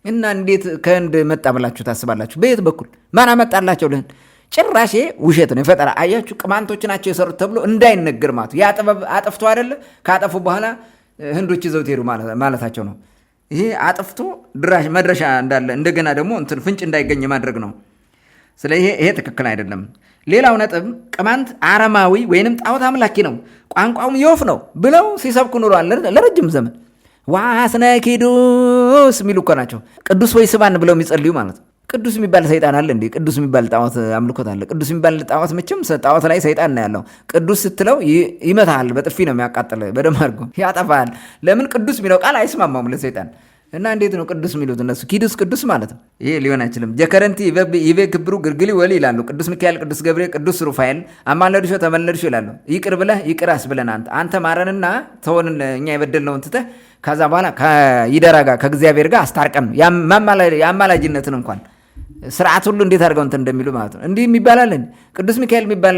እና እንዴት ከህንድ መጣ ብላችሁ ታስባላችሁ? በየት በኩል ማን አመጣላቸው ለህንድ? ጭራሽ ውሸት ነው፣ የፈጠራ አያችሁ። ቅማንቶች ናቸው የሰሩት ተብሎ እንዳይነገር ማለት ያ ጥበብ አጥፍቶ አይደለ? ካጠፉ በኋላ ህንዶች ይዘውት ሄዱ ማለታቸው ነው። ይሄ አጥፍቶ መድረሻ እንዳለ እንደገና ደግሞ እንትን ፍንጭ እንዳይገኝ ማድረግ ነው። ስለዚህ ይሄ ትክክል አይደለም። ሌላው ነጥብ ቅማንት አረማዊ ወይንም ጣዖት አምላኪ ነው፣ ቋንቋውም የወፍ ነው ብለው ሲሰብኩ ኑሯል ለረጅም ዘመን። ዋስነ ኪዱስ የሚሉ እኮ ናቸው። ቅዱስ ወይ ስባን ብለው የሚጸልዩ ማለት ነው። ቅዱስ የሚባል ሰይጣን አለ እንዴ? ቅዱስ የሚባል ጣዖት አምልኮት አለ? ቅዱስ የሚባል ጣዖት መቼም ጣዖት ላይ ሰይጣን ነው ያለው። ቅዱስ ስትለው ይመታሃል፣ በጥፊ ነው የሚያቃጥል፣ በደም አድርጎ ያጠፋሃል። ለምን ቅዱስ የሚለው ቃል አይስማማም ለሰይጣን። እና እንዴት ነው ቅዱስ የሚሉት እነሱ? ኪዱስ ቅዱስ ማለት ነው። ይሄ ሊሆን አይችልም። ጀከረንቲ ይቤ ክብሩ ግርግሊ ወሊ ይላሉ። ቅዱስ ሚካኤል፣ ቅዱስ ገብርኤል፣ ቅዱስ ሩፋኤል አማለድሾ ተመለድሾ ይላሉ። ይቅር ብለህ ይቅር አስብለን አንተ ማረንና ተሆንን እኛ የበደልነውን ትተህ ከዛ በኋላ ከይደራ ጋር ከእግዚአብሔር ጋር አስታርቀን የአማላጅነትን እንኳን ስርዓት ሁሉ እንዴት አድርገው እንትን እንደሚሉ ማለት ነው። እንዲህ የሚባላል እንዴ? ቅዱስ ሚካኤል የሚባል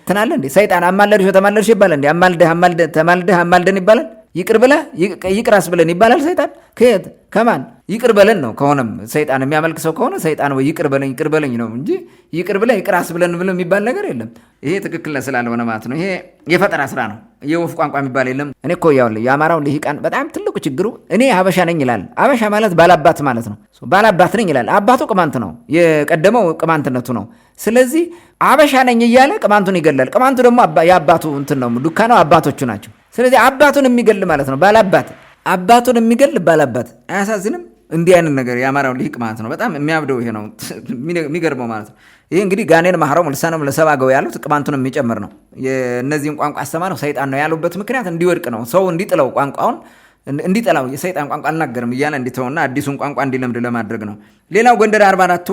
ትናለ እንዴ? ሰይጣን አማለድሾ ተማለድሾ ይባላል እንዴ? ተማልደህ አማልደን ይባላል። ይቅር ብለህ ይቅር አስብለን ይባላል ሰይጣን? ከየት ከማን? ይቅር በለን ነው። ከሆነም ሰይጣን የሚያመልክ ሰው ከሆነ ሰይጣን ወይ ይቅር በለኝ ነው እንጂ ይቅር ብለህ ይቅር አስብለን ብሎ የሚባል ነገር የለም። ይሄ ትክክል ስላልሆነ ማለት ነው። ይሄ የፈጠራ ስራ ነው። የወፍ ቋንቋ የሚባል የለም። እኔ እኮ የአማራው ልሂቃን በጣም ትልቁ ችግሩ እኔ ሀበሻ ነኝ ይላል። ሀበሻ ማለት ባላባት ማለት ነው። ባላባት ነኝ ይላል። አባቱ ቅማንት ነው። የቀደመው ቅማንትነቱ ነው። ስለዚህ ሀበሻ ነኝ እያለ ቅማንቱን ይገላል። ቅማንቱ ደግሞ የአባቱ እንትን ነው፣ ዱካ ነው፣ አባቶቹ ናቸው። ስለዚህ አባቱን የሚገል ማለት ነው ባላባት፣ አባቱን የሚገል ባላባት። አያሳዝንም? እንዲህ አይነት ነገር የአማራው ልሂቅ ማለት ነው። በጣም የሚያብደው ይሄ ነው የሚገርመው ማለት ነው። ይህ እንግዲህ ጋኔን ማህረም ልሳነም ለሰባገው ያሉት ቅማንቱን የሚጨምር ነው። የእነዚህም ቋንቋ አስተማረው ሰይጣን ነው ያሉበት ምክንያት እንዲወድቅ ነው። ሰው እንዲጥለው ቋንቋውን እንዲጠላው የሰይጣን ቋንቋ አልናገርም እያለ እንዲተውና አዲሱን ቋንቋ እንዲለምድ ለማድረግ ነው። ሌላው ጎንደር 44ቱ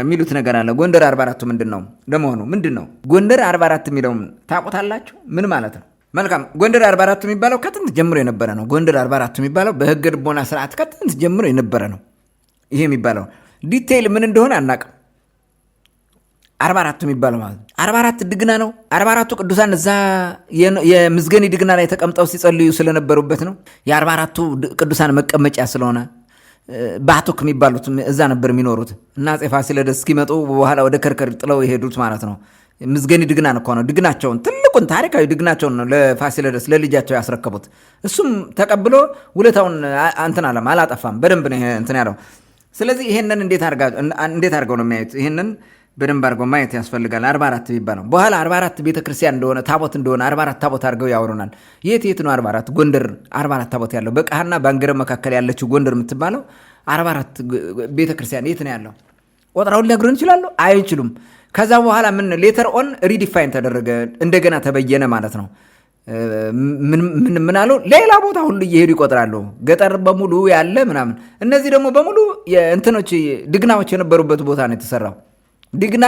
የሚሉት ነገር አለ። ጎንደር 44ቱ ምንድን ነው ለመሆኑ? ምንድን ነው ጎንደር 44 የሚለውም ታውቁታላችሁ? ምን ማለት ነው? መልካም። ጎንደር 44ቱ የሚባለው ከጥንት ጀምሮ የነበረ ነው። ጎንደር 44ቱ የሚባለው በህገ ልቦና ስርዓት ከጥንት ጀምሮ የነበረ ነው። ይሄ የሚባለው ዲቴይል ምን እንደሆነ አናውቅም። 44ቱ የሚባለው ማለት 44 ድግና ነው። 44ቱ ቅዱሳን እዛ የምዝገኒ ድግና ላይ ተቀምጠው ሲጸልዩ ስለነበሩበት ነው። የ44ቱ ቅዱሳን መቀመጫ ስለሆነ ባቶክ የሚባሉት እዛ ነበር የሚኖሩት እና አፄ ፋሲለደስ እስኪመጡ በኋላ ወደ ከርከር ጥለው የሄዱት ማለት ነው። ምዝገኒ ድግና እኮ ነው። ድግናቸውን ትልቁን ታሪካዊ ድግናቸውን ነው ለፋሲለደስ ለልጃቸው ያስረከቡት። እሱም ተቀብሎ ውለታውን እንትን አለም አላጠፋም። በደንብ ነው እንትን ያለው። ስለዚህ ይሄንን እንዴት አድርገው ነው የሚያዩት? ይሄንን በደንብ አድርገው ማየት ያስፈልጋል። 44 የሚባለው በኋላ 44 ቤተክርስቲያን እንደሆነ ታቦት እንደሆነ 44 ታቦት አድርገው ያወሩናል። የት ነው 44? ጎንደር 44 ታቦት ያለው በቃህና በአንገረብ መካከል ያለችው ጎንደር የምትባለው 44 ቤተክርስቲያን የት ነው ያለው? ቆጥራውን ሊነግሩን ይችላሉ? አይችሉም። ከዛ በኋላ ምን ሌተር ኦን ሪዲፋይን ተደረገ፣ እንደገና ተበየነ ማለት ነው። ምን አለው? ሌላ ቦታ ሁሉ እየሄዱ ይቆጥራሉ። ገጠር በሙሉ ያለ ምናምን። እነዚህ ደግሞ በሙሉ እንትኖች ድግናዎች የነበሩበት ቦታ ነው የተሰራው። ድግና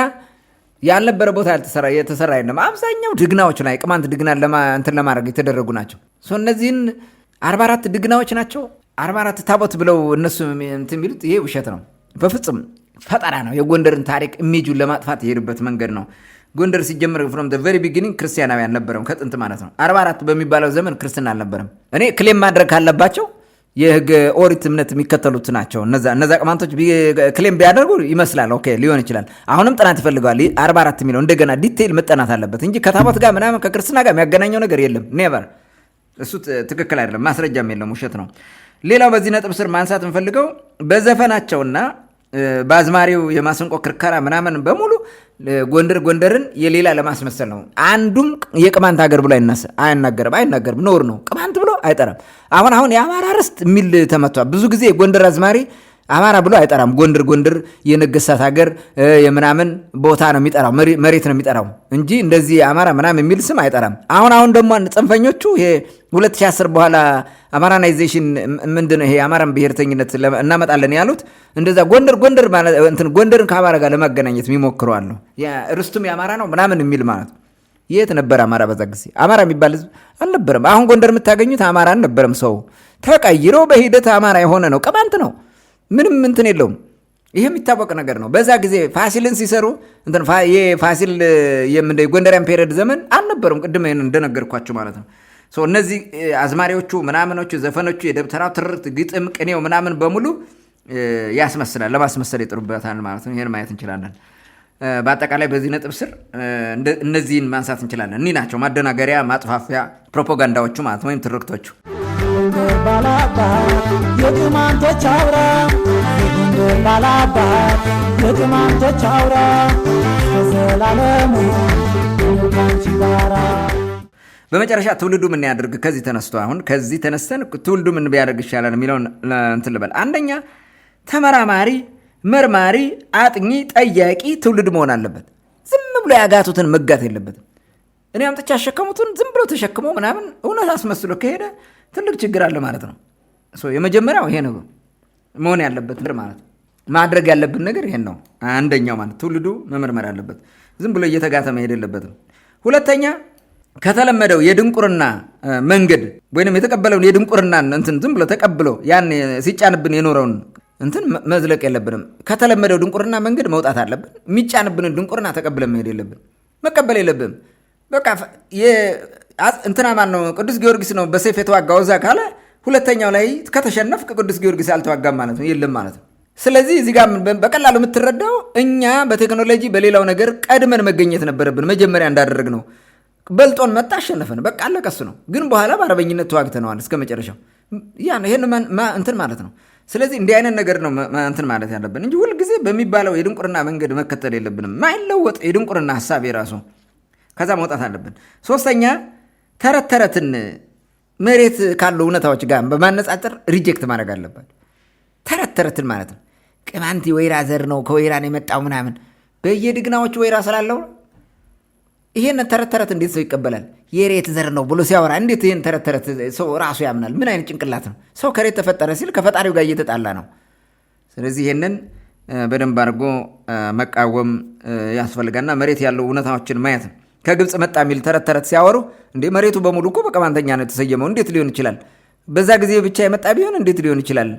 ያልነበረ ቦታ የተሰራ የለም። አብዛኛው ድግናዎች ላይ ቅማንት ድግና እንትን ለማድረግ የተደረጉ ናቸው። እነዚህን 44 ድግናዎች ናቸው 44 ታቦት ብለው እነሱ እንትን የሚሉት ይሄ ውሸት ነው። በፍጹም ፈጠራ ነው። የጎንደርን ታሪክ ኢሜጁን ለማጥፋት የሄዱበት መንገድ ነው። ጎንደር ሲጀምር ፍሮም ዘ ቨሪ ቢጊኒንግ ክርስቲያናዊ አልነበረም፣ ከጥንት ማለት ነው። 44 በሚባለው ዘመን ክርስትና አልነበረም። እኔ ክሌም ማድረግ ካለባቸው የህገ ኦሪት እምነት የሚከተሉት ናቸው። እነዛ ቅማንቶች ክሌም ቢያደርጉ ይመስላል። ኦኬ ሊሆን ይችላል። አሁንም ጥናት ይፈልገዋል። 44 የሚለው እንደገና ዲቴይል መጠናት አለበት እንጂ ከታቦት ጋር ምናምን ከክርስትና ጋር የሚያገናኘው ነገር የለም። ኔቨር። እሱ ትክክል አይደለም፣ ማስረጃም የለም፣ ውሸት ነው። ሌላው በዚህ ነጥብ ስር ማንሳት እንፈልገው በዘፈናቸውና በአዝማሪው የማሰንቆ ክርከራ ምናምን በሙሉ ጎንደርን የሌላ ለማስመሰል ነው። አንዱም የቅማንት ሀገር ብሎ አይናገርም። ኖር ነው ቅማንት ብሎ አይጠራም። አሁን የአማራ ርስት የሚል ተመቷል። ብዙ ጊዜ የጎንደር አዝማሪ አማራ ብሎ አይጠራም። ጎንደር የነገስታት ሀገር የምናምን ቦታ ነው የሚጠራው፣ መሬት ነው የሚጠራው እንጂ እንደዚህ አማራ ምናምን የሚል ስም አይጠራም። አሁን ደግሞ ጽንፈኞቹ ይሄ 2010 በኋላ አማራናይዜሽን ምንድን ነው ይሄ አማራን ብሔርተኝነት እናመጣለን ያሉት እንደዛ ጎንደር ማለት እንትን ጎንደርን ከአማራ ጋር ለማገናኘት የሚሞክሩ አሉ። ርስቱም የአማራ ነው ምናምን የሚል ማለት የት ነበር አማራ? በዛ ጊዜ አማራ የሚባል ህዝብ አልነበረም። አሁን ጎንደር የምታገኙት አማራ አልነበረም። ሰው ተቀይሮ በሂደት አማራ የሆነ ነው። ቅማንት ነው። ምንም እንትን የለውም። ይሄ የሚታወቅ ነገር ነው። በዛ ጊዜ ፋሲልን ሲሰሩ ፋሲል የጎንደሪያን ፔሪየድ ዘመን አልነበሩም። ቅድም እንደነገርኳቸው ማለት ነው። እነዚህ አዝማሪዎቹ ምናምኖቹ ዘፈኖቹ የደብተራው ትርክት ግጥም ቅኔው ምናምን በሙሉ ያስመስላል፣ ለማስመሰል ይጥሩበታል ማለት ነው። ይሄን ማየት እንችላለን። በአጠቃላይ በዚህ ነጥብ ስር እነዚህን ማንሳት እንችላለን። እኒህ ናቸው ማደናገሪያ፣ ማጥፋፊያ ፕሮፓጋንዳዎቹ ማለት ነው፣ ወይም ትርክቶቹ። የቅማንቶች አውራ ባላባት የቅማንቶች አውራ ዘላለሙ ጋራ። በመጨረሻ ትውልዱ ምን ያደርግ? ከዚህ ተነስተን ትውልዱ ምን ቢያደርግ ይሻላል የሚለውን እንትን ልበል። አንደኛ ተመራማሪ፣ መርማሪ፣ አጥኚ፣ ጠያቂ ትውልድ መሆን አለበት። ዝም ብሎ ያጋቱትን መጋት የለበትም። እኔ አምጥቼ ያሸከሙትን ዝም ብሎ ተሸክሞ ምናምን እውነት አስመስሎ ከሄደ ትልቅ ችግር አለ ማለት ነው። የመጀመሪያው ይሄ ነው መሆን ያለበት ማለት ነው። ማድረግ ያለብን ነገር ይሄን ነው። አንደኛው ማለት ትውልዱ መመርመር አለበት። ዝም ብሎ እየተጋተ መሄድ የለበትም። ሁለተኛ ከተለመደው የድንቁርና መንገድ ወይንም የተቀበለውን የድንቁርና እንትን ዝም ብሎ ተቀብሎ ያን ሲጫንብን የኖረውን እንትን መዝለቅ የለብንም። ከተለመደው ድንቁርና መንገድ መውጣት አለብን። የሚጫንብንን ድንቁርና ተቀብለን መሄድ የለብን፣ መቀበል የለብንም። በቃ እንትና ማን ነው ቅዱስ ጊዮርጊስ ነው በሰይፍ የተዋጋው እዛ ካለ ሁለተኛው ላይ ከተሸነፍክ ቅዱስ ጊዮርጊስ አልተዋጋም ማለት ነው፣ የለም ማለት ነው። ስለዚህ እዚህ ጋር በቀላሉ የምትረዳው እኛ በቴክኖሎጂ በሌላው ነገር ቀድመን መገኘት ነበረብን። መጀመሪያ እንዳደረግ ነው በልጦን መጣ፣ አሸነፈን፣ በቃ አለቀሱ ነው። ግን በኋላ በአረበኝነት ተዋግተነዋል እስከ መጨረሻው። ይሄን እንትን ማለት ነው። ስለዚህ እንዲህ አይነት ነገር ነው እንትን ማለት ያለብን እንጂ ሁልጊዜ በሚባለው የድንቁርና መንገድ መከተል የለብንም። ማይለወጥ የድንቁርና ሀሳብ የራሱ ከዛ መውጣት አለብን። ሶስተኛ ተረት ተረትን መሬት ካሉ እውነታዎች ጋር በማነጻጸር ሪጀክት ማድረግ አለባት። ተረት ተረትን ማለት ነው ቅማንት ወይራ ዘር ነው ከወይራ ነው የመጣው ምናምን በየድግናዎቹ ወይራ ስላለው ይሄን ተረት ተረት እንዴት ሰው ይቀበላል? የሬት ዘር ነው ብሎ ሲያወራ እንዴት ይሄን ተረት ተረት ሰው ራሱ ያምናል? ምን አይነት ጭንቅላት ነው? ሰው ከሬት ተፈጠረ ሲል ከፈጣሪው ጋር እየተጣላ ነው። ስለዚህ ይሄንን በደንብ አድርጎ መቃወም ያስፈልጋልና መሬት ያለው እውነታዎችን ማየት ነው። ከግብፅ መጣ የሚል ተረት ተረት ሲያወሩ እንዴ መሬቱ በሙሉ እኮ በቅማንተኛ ነው የተሰየመው፣ እንዴት ሊሆን ይችላል? በዛ ጊዜ ብቻ የመጣ ቢሆን እንዴት ሊሆን ይችላል?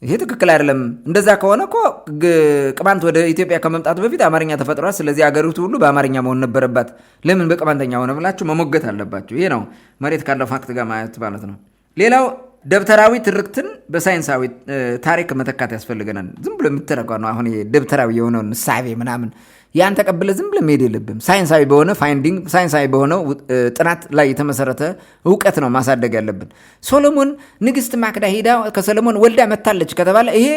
ይሄ ትክክል አይደለም። እንደዛ ከሆነ እኮ ቅማንት ወደ ኢትዮጵያ ከመምጣቱ በፊት አማርኛ ተፈጥሯል። ስለዚህ አገሪቱ ሁሉ በአማርኛ መሆን ነበረባት። ለምን በቅማንተኛ ሆነ ብላችሁ መሞገት አለባችሁ። ይሄ ነው መሬት ካለው ፋክት ጋር ማየት ማለት ነው። ሌላው ደብተራዊ ትርክትን በሳይንሳዊ ታሪክ መተካት ያስፈልገናል። ዝም ብሎ የሚተረቀው ነው። አሁን ደብተራዊ የሆነውን እሳቤ ምናምን ያን ተቀብለ ዝም ብለ መሄድ የለብም። ሳይንሳዊ በሆነ ፋይንዲንግ፣ ሳይንሳዊ በሆነው ጥናት ላይ የተመሰረተ እውቀት ነው ማሳደግ ያለብን። ሶሎሞን ንግስት ማክዳ ሄዳ ከሰሎሞን ወልዳ መታለች ከተባለ ይሄ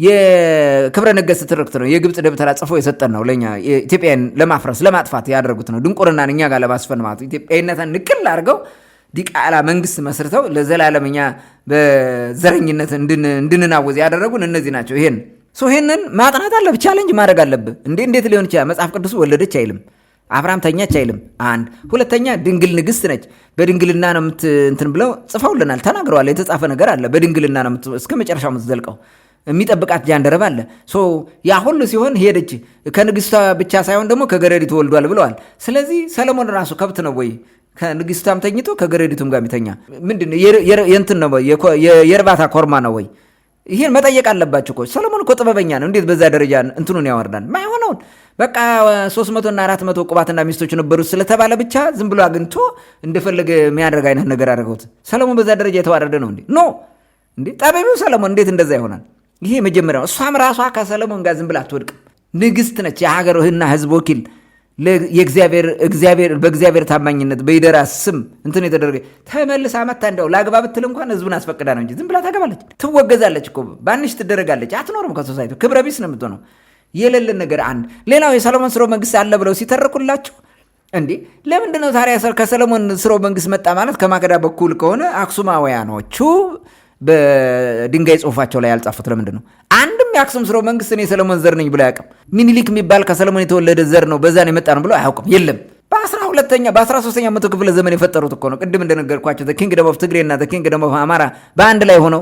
የክብረ ነገስት ትርክት ነው። የግብፅ ደብተራ ጽፎ የሰጠን ነው ለኛ ኢትዮጵያን ለማፍረስ ለማጥፋት ያደረጉት ነው። ድንቁርናን እኛ ጋር ለማስፈን ማለት ኢትዮጵያዊነትን ንቅል አድርገው ዲቃላ መንግስት መስርተው ለዘላለም እኛ በዘረኝነት እንድንናወዝ ያደረጉን እነዚህ ናቸው። ይሄንን ማጥናት አለብህ፣ ቻሌንጅ ማድረግ አለብህ። እንዴት ሊሆን ይችላል? መጽሐፍ ቅዱስ ወለደች አይልም፣ አብርሃም ተኛች አይልም። አንድ ሁለተኛ ድንግል ንግስት ነች፣ በድንግልና ነው እንትን ብለው ጽፈውልናል፣ ተናግረዋል። የተጻፈ ነገር አለ። በድንግልና ነው እስከ መጨረሻው የምትዘልቀው። የሚጠብቃት ጃንደረባ አለ። ያ ሁሉ ሲሆን ሄደች። ከንግስቷ ብቻ ሳይሆን ደግሞ ከገረዲቱ ወልዷል ብለዋል። ስለዚህ ሰለሞን ራሱ ከብት ነው ወይ? ከንግስቷም ተኝቶ ከገረዲቱም ጋር የሚተኛ ምንድን የእንትን ነው? የእርባታ ኮርማ ነው ወይ? ይህን መጠየቅ አለባቸው እኮ። ሰሎሞን እኮ ጥበበኛ ነው። እንዴት በዛ ደረጃ እንትኑን ያወርዳል? ማይሆነውን በቃ 300 እና 400 ቁባትና ሚስቶች ነበሩት ስለተባለ ብቻ ዝም ብሎ አግኝቶ እንደፈለገ የሚያደርግ አይነት ነገር አድርገውት። ሰሎሞን በዛ ደረጃ የተዋረደ ነው እንዴ? ኖ እንዴ! ጠበቢው ሰሎሞን እንዴት እንደዛ ይሆናል? ይሄ መጀመሪያው። እሷም ራሷ ከሰሎሞን ጋር ዝም ብላ አትወድቅም። ንግስት ነች፣ የሀገርህና ህዝብ ወኪል በእግዚአብሔር ታማኝነት በይደራ ስም እንትን የተደረገ ተመልሳ መታ እንደው ላግባ ብትል እንኳን ህዝቡን አስፈቅዳ ነው እንጂ ዝም ብላ ታገባለች። ትወገዛለች እኮ ባንሽ ትደረጋለች። አትኖርም ከሶሳይቲ ክብረ ቢስ ነው የምትሆነው። የሌለን ነገር አንድ ሌላው የሰሎሞን ስርወ መንግስት አለ ብለው ሲተረኩላችሁ እንዴ ለምንድን ነው ታዲያ ከሰሎሞን ስርወ መንግስት መጣ ማለት ከማከዳ በኩል ከሆነ አክሱማውያኖቹ በድንጋይ ጽሁፋቸው ላይ ያልጻፉት ለምንድን ነው? አንድም የአክሱም ስርወ መንግስት እኔ የሰሎሞን ዘር ነኝ ብሎ አያውቅም። ሚኒሊክ የሚባል ከሰሎሞን የተወለደ ዘር ነው በዛ ነው የመጣ ነው ብሎ አያውቅም። የለም በ12ኛ መቶ ክፍለ ዘመን የፈጠሩት እኮ ነው። ቅድም እንደነገርኳቸው ኪንግደም ኦፍ ትግሬ እና ኪንግደም ኦፍ አማራ በአንድ ላይ ሆነው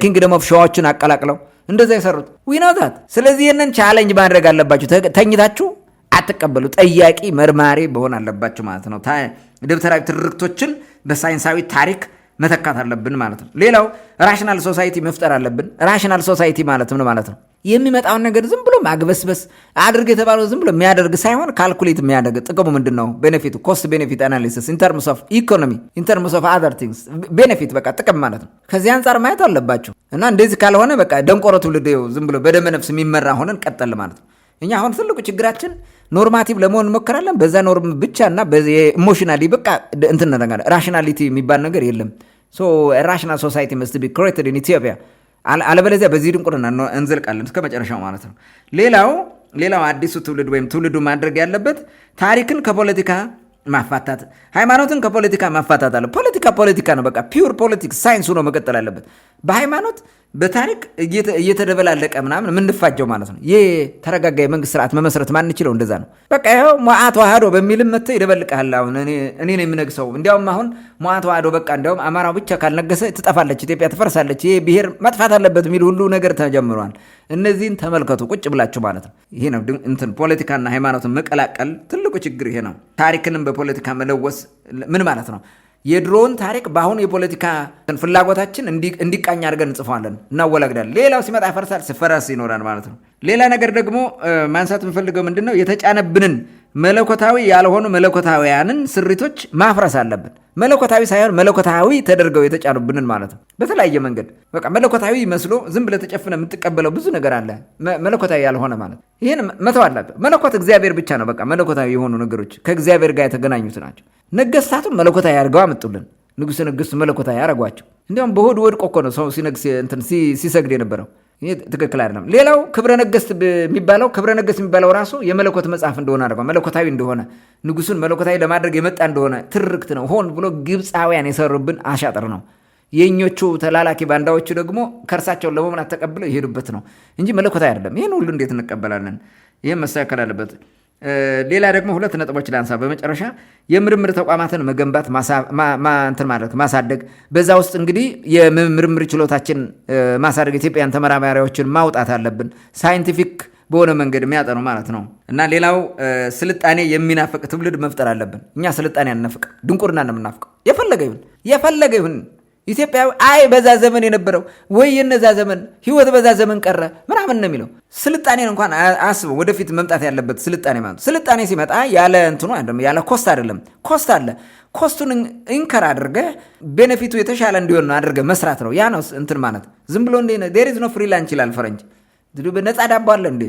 ኪንግደም ኦፍ ሸዋዎችን አቀላቅለው እንደዛ የሰሩት ዊናውታት። ስለዚህ ይህንን ቻሌንጅ ማድረግ አለባችሁ። ተኝታችሁ አትቀበሉ። ጠያቂ መርማሪ በሆን አለባችሁ ማለት ነው። ደብተራዊ ትርክቶችን በሳይንሳዊ ታሪክ መተካት አለብን ማለት ነው። ሌላው ራሽናል ሶሳይቲ መፍጠር አለብን። ራሽናል ሶሳይቲ ማለት ምን ማለት ነው? የሚመጣውን ነገር ዝም ብሎ ማግበስበስ አድርግ የተባለው ዝም ብሎ የሚያደርግ ሳይሆን ካልኩሌት የሚያደርግ ጥቅሙ ምንድን ነው? ቤኔፊቱ ኮስት ቤኔፊት አናሊሲስ ኢን ተርምስ ኦፍ ኢኮኖሚ ኢን ተርምስ ኦፍ አዘር ቲንግስ ቤኔፊት በቃ ጥቅም ማለት ነው። ከዚህ አንጻር ማየት አለባችሁ እና እንደዚህ ካልሆነ በቃ ደንቆሮ ትውልድ ዝም ብሎ በደመ ነፍስ የሚመራ ሆነን ቀጠል ማለት ነው። እኛ አሁን ትልቁ ችግራችን ኖርማቲቭ ለመሆን እንሞክራለን። በዛ ኖርም ብቻና ኢሞሽናሊ በቃ እንትን ነገር ራሽናሊቲ የሚባል ነገር የለም። ራሽናል ሶሳይቲ መስት ቢ ክሬትድ ኢን ኢትዮጵያ። አለበለዚያ በዚህ ድንቁርና እንዘልቃለን እስከ መጨረሻው ማለት ነው። ሌላው አዲሱ ትውልድ ወይም ትውልዱ ማድረግ ያለበት ታሪክን ከፖለቲካ ማፋታት፣ ሃይማኖትን ከፖለቲካ ማፋታት አለ። ፖለቲካ ነው በቃ ፒውር ፖለቲክስ ሳይንስ ሆኖ መቀጠል አለበት። በሃይማኖት በታሪክ እየተደበላለቀ ምናምን የምንፋጀው ማለት ነው። የተረጋጋ የመንግስት ስርዓት መመስረት ማንችለው እንደዛ ነው። በቃ ይኸው ሞዓ ተዋህዶ በሚልም መጥተህ ይደበልቅሃል። አሁን እኔ ነው የምነግሰው። እንዲያውም አሁን ሞዓ ተዋህዶ በቃ እንዲያውም አማራው ብቻ ካልነገሰ ትጠፋለች፣ ኢትዮጵያ ትፈርሳለች፣ ይሄ ብሔር መጥፋት አለበት የሚል ሁሉ ነገር ተጀምሯል። እነዚህን ተመልከቱ ቁጭ ብላችሁ ማለት ነው። ይሄ ነው እንትን ፖለቲካና ሃይማኖትን መቀላቀል ትልቁ ችግር ይሄ ነው። ታሪክንም በፖለቲካ መለወስ ምን ማለት ነው? የድሮውን ታሪክ በአሁኑ የፖለቲካ ፍላጎታችን እንዲቃኝ አድርገን እንጽፈዋለን፣ እናወላግዳለን። ሌላው ሲመጣ ያፈርሳል፣ ሲፈረስ ይኖራል ማለት ነው። ሌላ ነገር ደግሞ ማንሳት የምፈልገው ምንድን ነው? የተጫነብንን መለኮታዊ ያልሆኑ መለኮታዊያንን ስሪቶች ማፍረስ አለብን። መለኮታዊ ሳይሆን መለኮታዊ ተደርገው የተጫኑብንን ማለት ነው። በተለያየ መንገድ በቃ መለኮታዊ መስሎ ዝም ብለህ ተጨፍነ የምትቀበለው ብዙ ነገር አለ። መለኮታዊ ያልሆነ ማለት ይህን መተው አለብህ። መለኮት እግዚአብሔር ብቻ ነው። በቃ መለኮታዊ የሆኑ ነገሮች ከእግዚአብሔር ጋር የተገናኙት ናቸው። ነገስታቱም መለኮታዊ አድርገው አመጡልን። ንጉሥ ነገሥቱ መለኮታዊ ያደረጓቸው። እንዲያውም በሆድ ወድቆ እኮ ነው ሰው ሲነግስ ሲሰግድ የነበረው። ይህ ትክክል አይደለም። ሌላው ክብረ ነገሥት የሚባለው ራሱ የመለኮት መጽሐፍ እንደሆነ አድርገው መለኮታዊ እንደሆነ ንጉሱን መለኮታዊ ለማድረግ የመጣ እንደሆነ ትርክት ነው። ሆን ብሎ ግብፃውያን የሰሩብን አሻጥር ነው። የኞቹ ተላላኪ ባንዳዎቹ ደግሞ ከእርሳቸውን ለመምናት ተቀብለው የሄዱበት ነው እንጂ መለኮታዊ አይደለም። ይህን ሁሉ እንዴት እንቀበላለን? ይህም መስተካከል አለበት። ሌላ ደግሞ 2 ነጥቦች ላንሳ። በመጨረሻ የምርምር ተቋማትን መገንባት ማሳደግ፣ በዛ ውስጥ እንግዲህ የምርምር ችሎታችን ማሳደግ፣ ኢትዮጵያን ተመራማሪዎችን ማውጣት አለብን፣ ሳይንቲፊክ በሆነ መንገድ የሚያጠኑ ማለት ነው። እና ሌላው ስልጣኔ የሚናፍቅ ትውልድ መፍጠር አለብን። እኛ ስልጣኔ አንናፍቅ፣ ድንቁርና ነው የምናፍቀው። የፈለገ ይሁን ኢትዮጵያዊ በዛ ዘመን የነበረው ወይ የነዛ ዘመን ህይወት በዛ ዘመን ቀረ ምናምን ነው የሚለው። ስልጣኔን እንኳን አስበው። ወደፊት መምጣት ያለበት ስልጣኔ ማለት ስልጣኔ ሲመጣ ያለ እንትኑ አይደለም፣ ያለ ኮስት አይደለም። ኮስት አለ። ኮስቱን ኢንከር አድርገህ ቤኔፊቱ የተሻለ እንዲሆን አድርገህ መስራት ነው። ያ ነው እንትን ማለት። ዝም ብሎ እንደ there is no free lunch ይላል ፈረንጅ። ነፃ ዳቦ አለ እንዴ?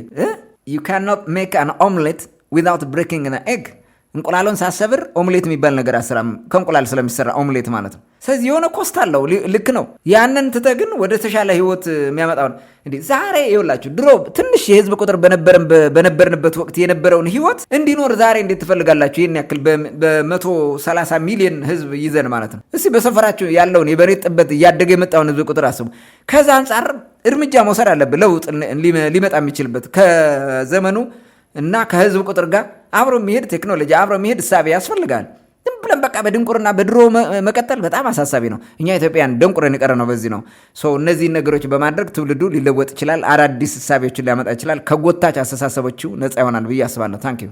you cannot make an omelet without breaking an egg። እንቁላሉን ሳሰብር ኦምሌት የሚባል ነገር አስራም ከእንቁላል ስለሚሰራ ኦምሌት ማለት ነው። ስለዚህ የሆነ ኮስት አለው። ልክ ነው። ያንን ትተህ ግን ወደ ተሻለ ህይወት የሚያመጣውን እንዴ ዛሬ ይኸውላችሁ፣ ድሮ ትንሽ የህዝብ ቁጥር በነበርንበት ወቅት የነበረውን ህይወት እንዲኖር ዛሬ እንዴት ትፈልጋላችሁ? ይህን ያክል በ130 ሚሊዮን ህዝብ ይዘን ማለት ነው። እስቲ በሰፈራችሁ ያለውን የመሬት ጥበት እያደገ የመጣውን ህዝብ ቁጥር አስቡ። ከዛ አንጻር እርምጃ መውሰድ አለብን። ለውጥ ሊመጣ የሚችልበት ከዘመኑ እና ከህዝብ ቁጥር ጋር አብሮ የሚሄድ ቴክኖሎጂ፣ አብሮ የሚሄድ እሳቤ ያስፈልጋል። ዝም ብለን በቃ በድንቁርና በድሮ መቀጠል በጣም አሳሳቢ ነው። እኛ ኢትዮጵያን ደንቁረን የቀረ ነው። በዚህ ነው እነዚህን ነገሮች በማድረግ ትውልዱ ሊለወጥ ይችላል። አዳዲስ እሳቤዎችን ሊያመጣ ይችላል። ከጎታች አስተሳሰቦቹ ነፃ ይሆናል ብዬ አስባለሁ። ታንኪዩ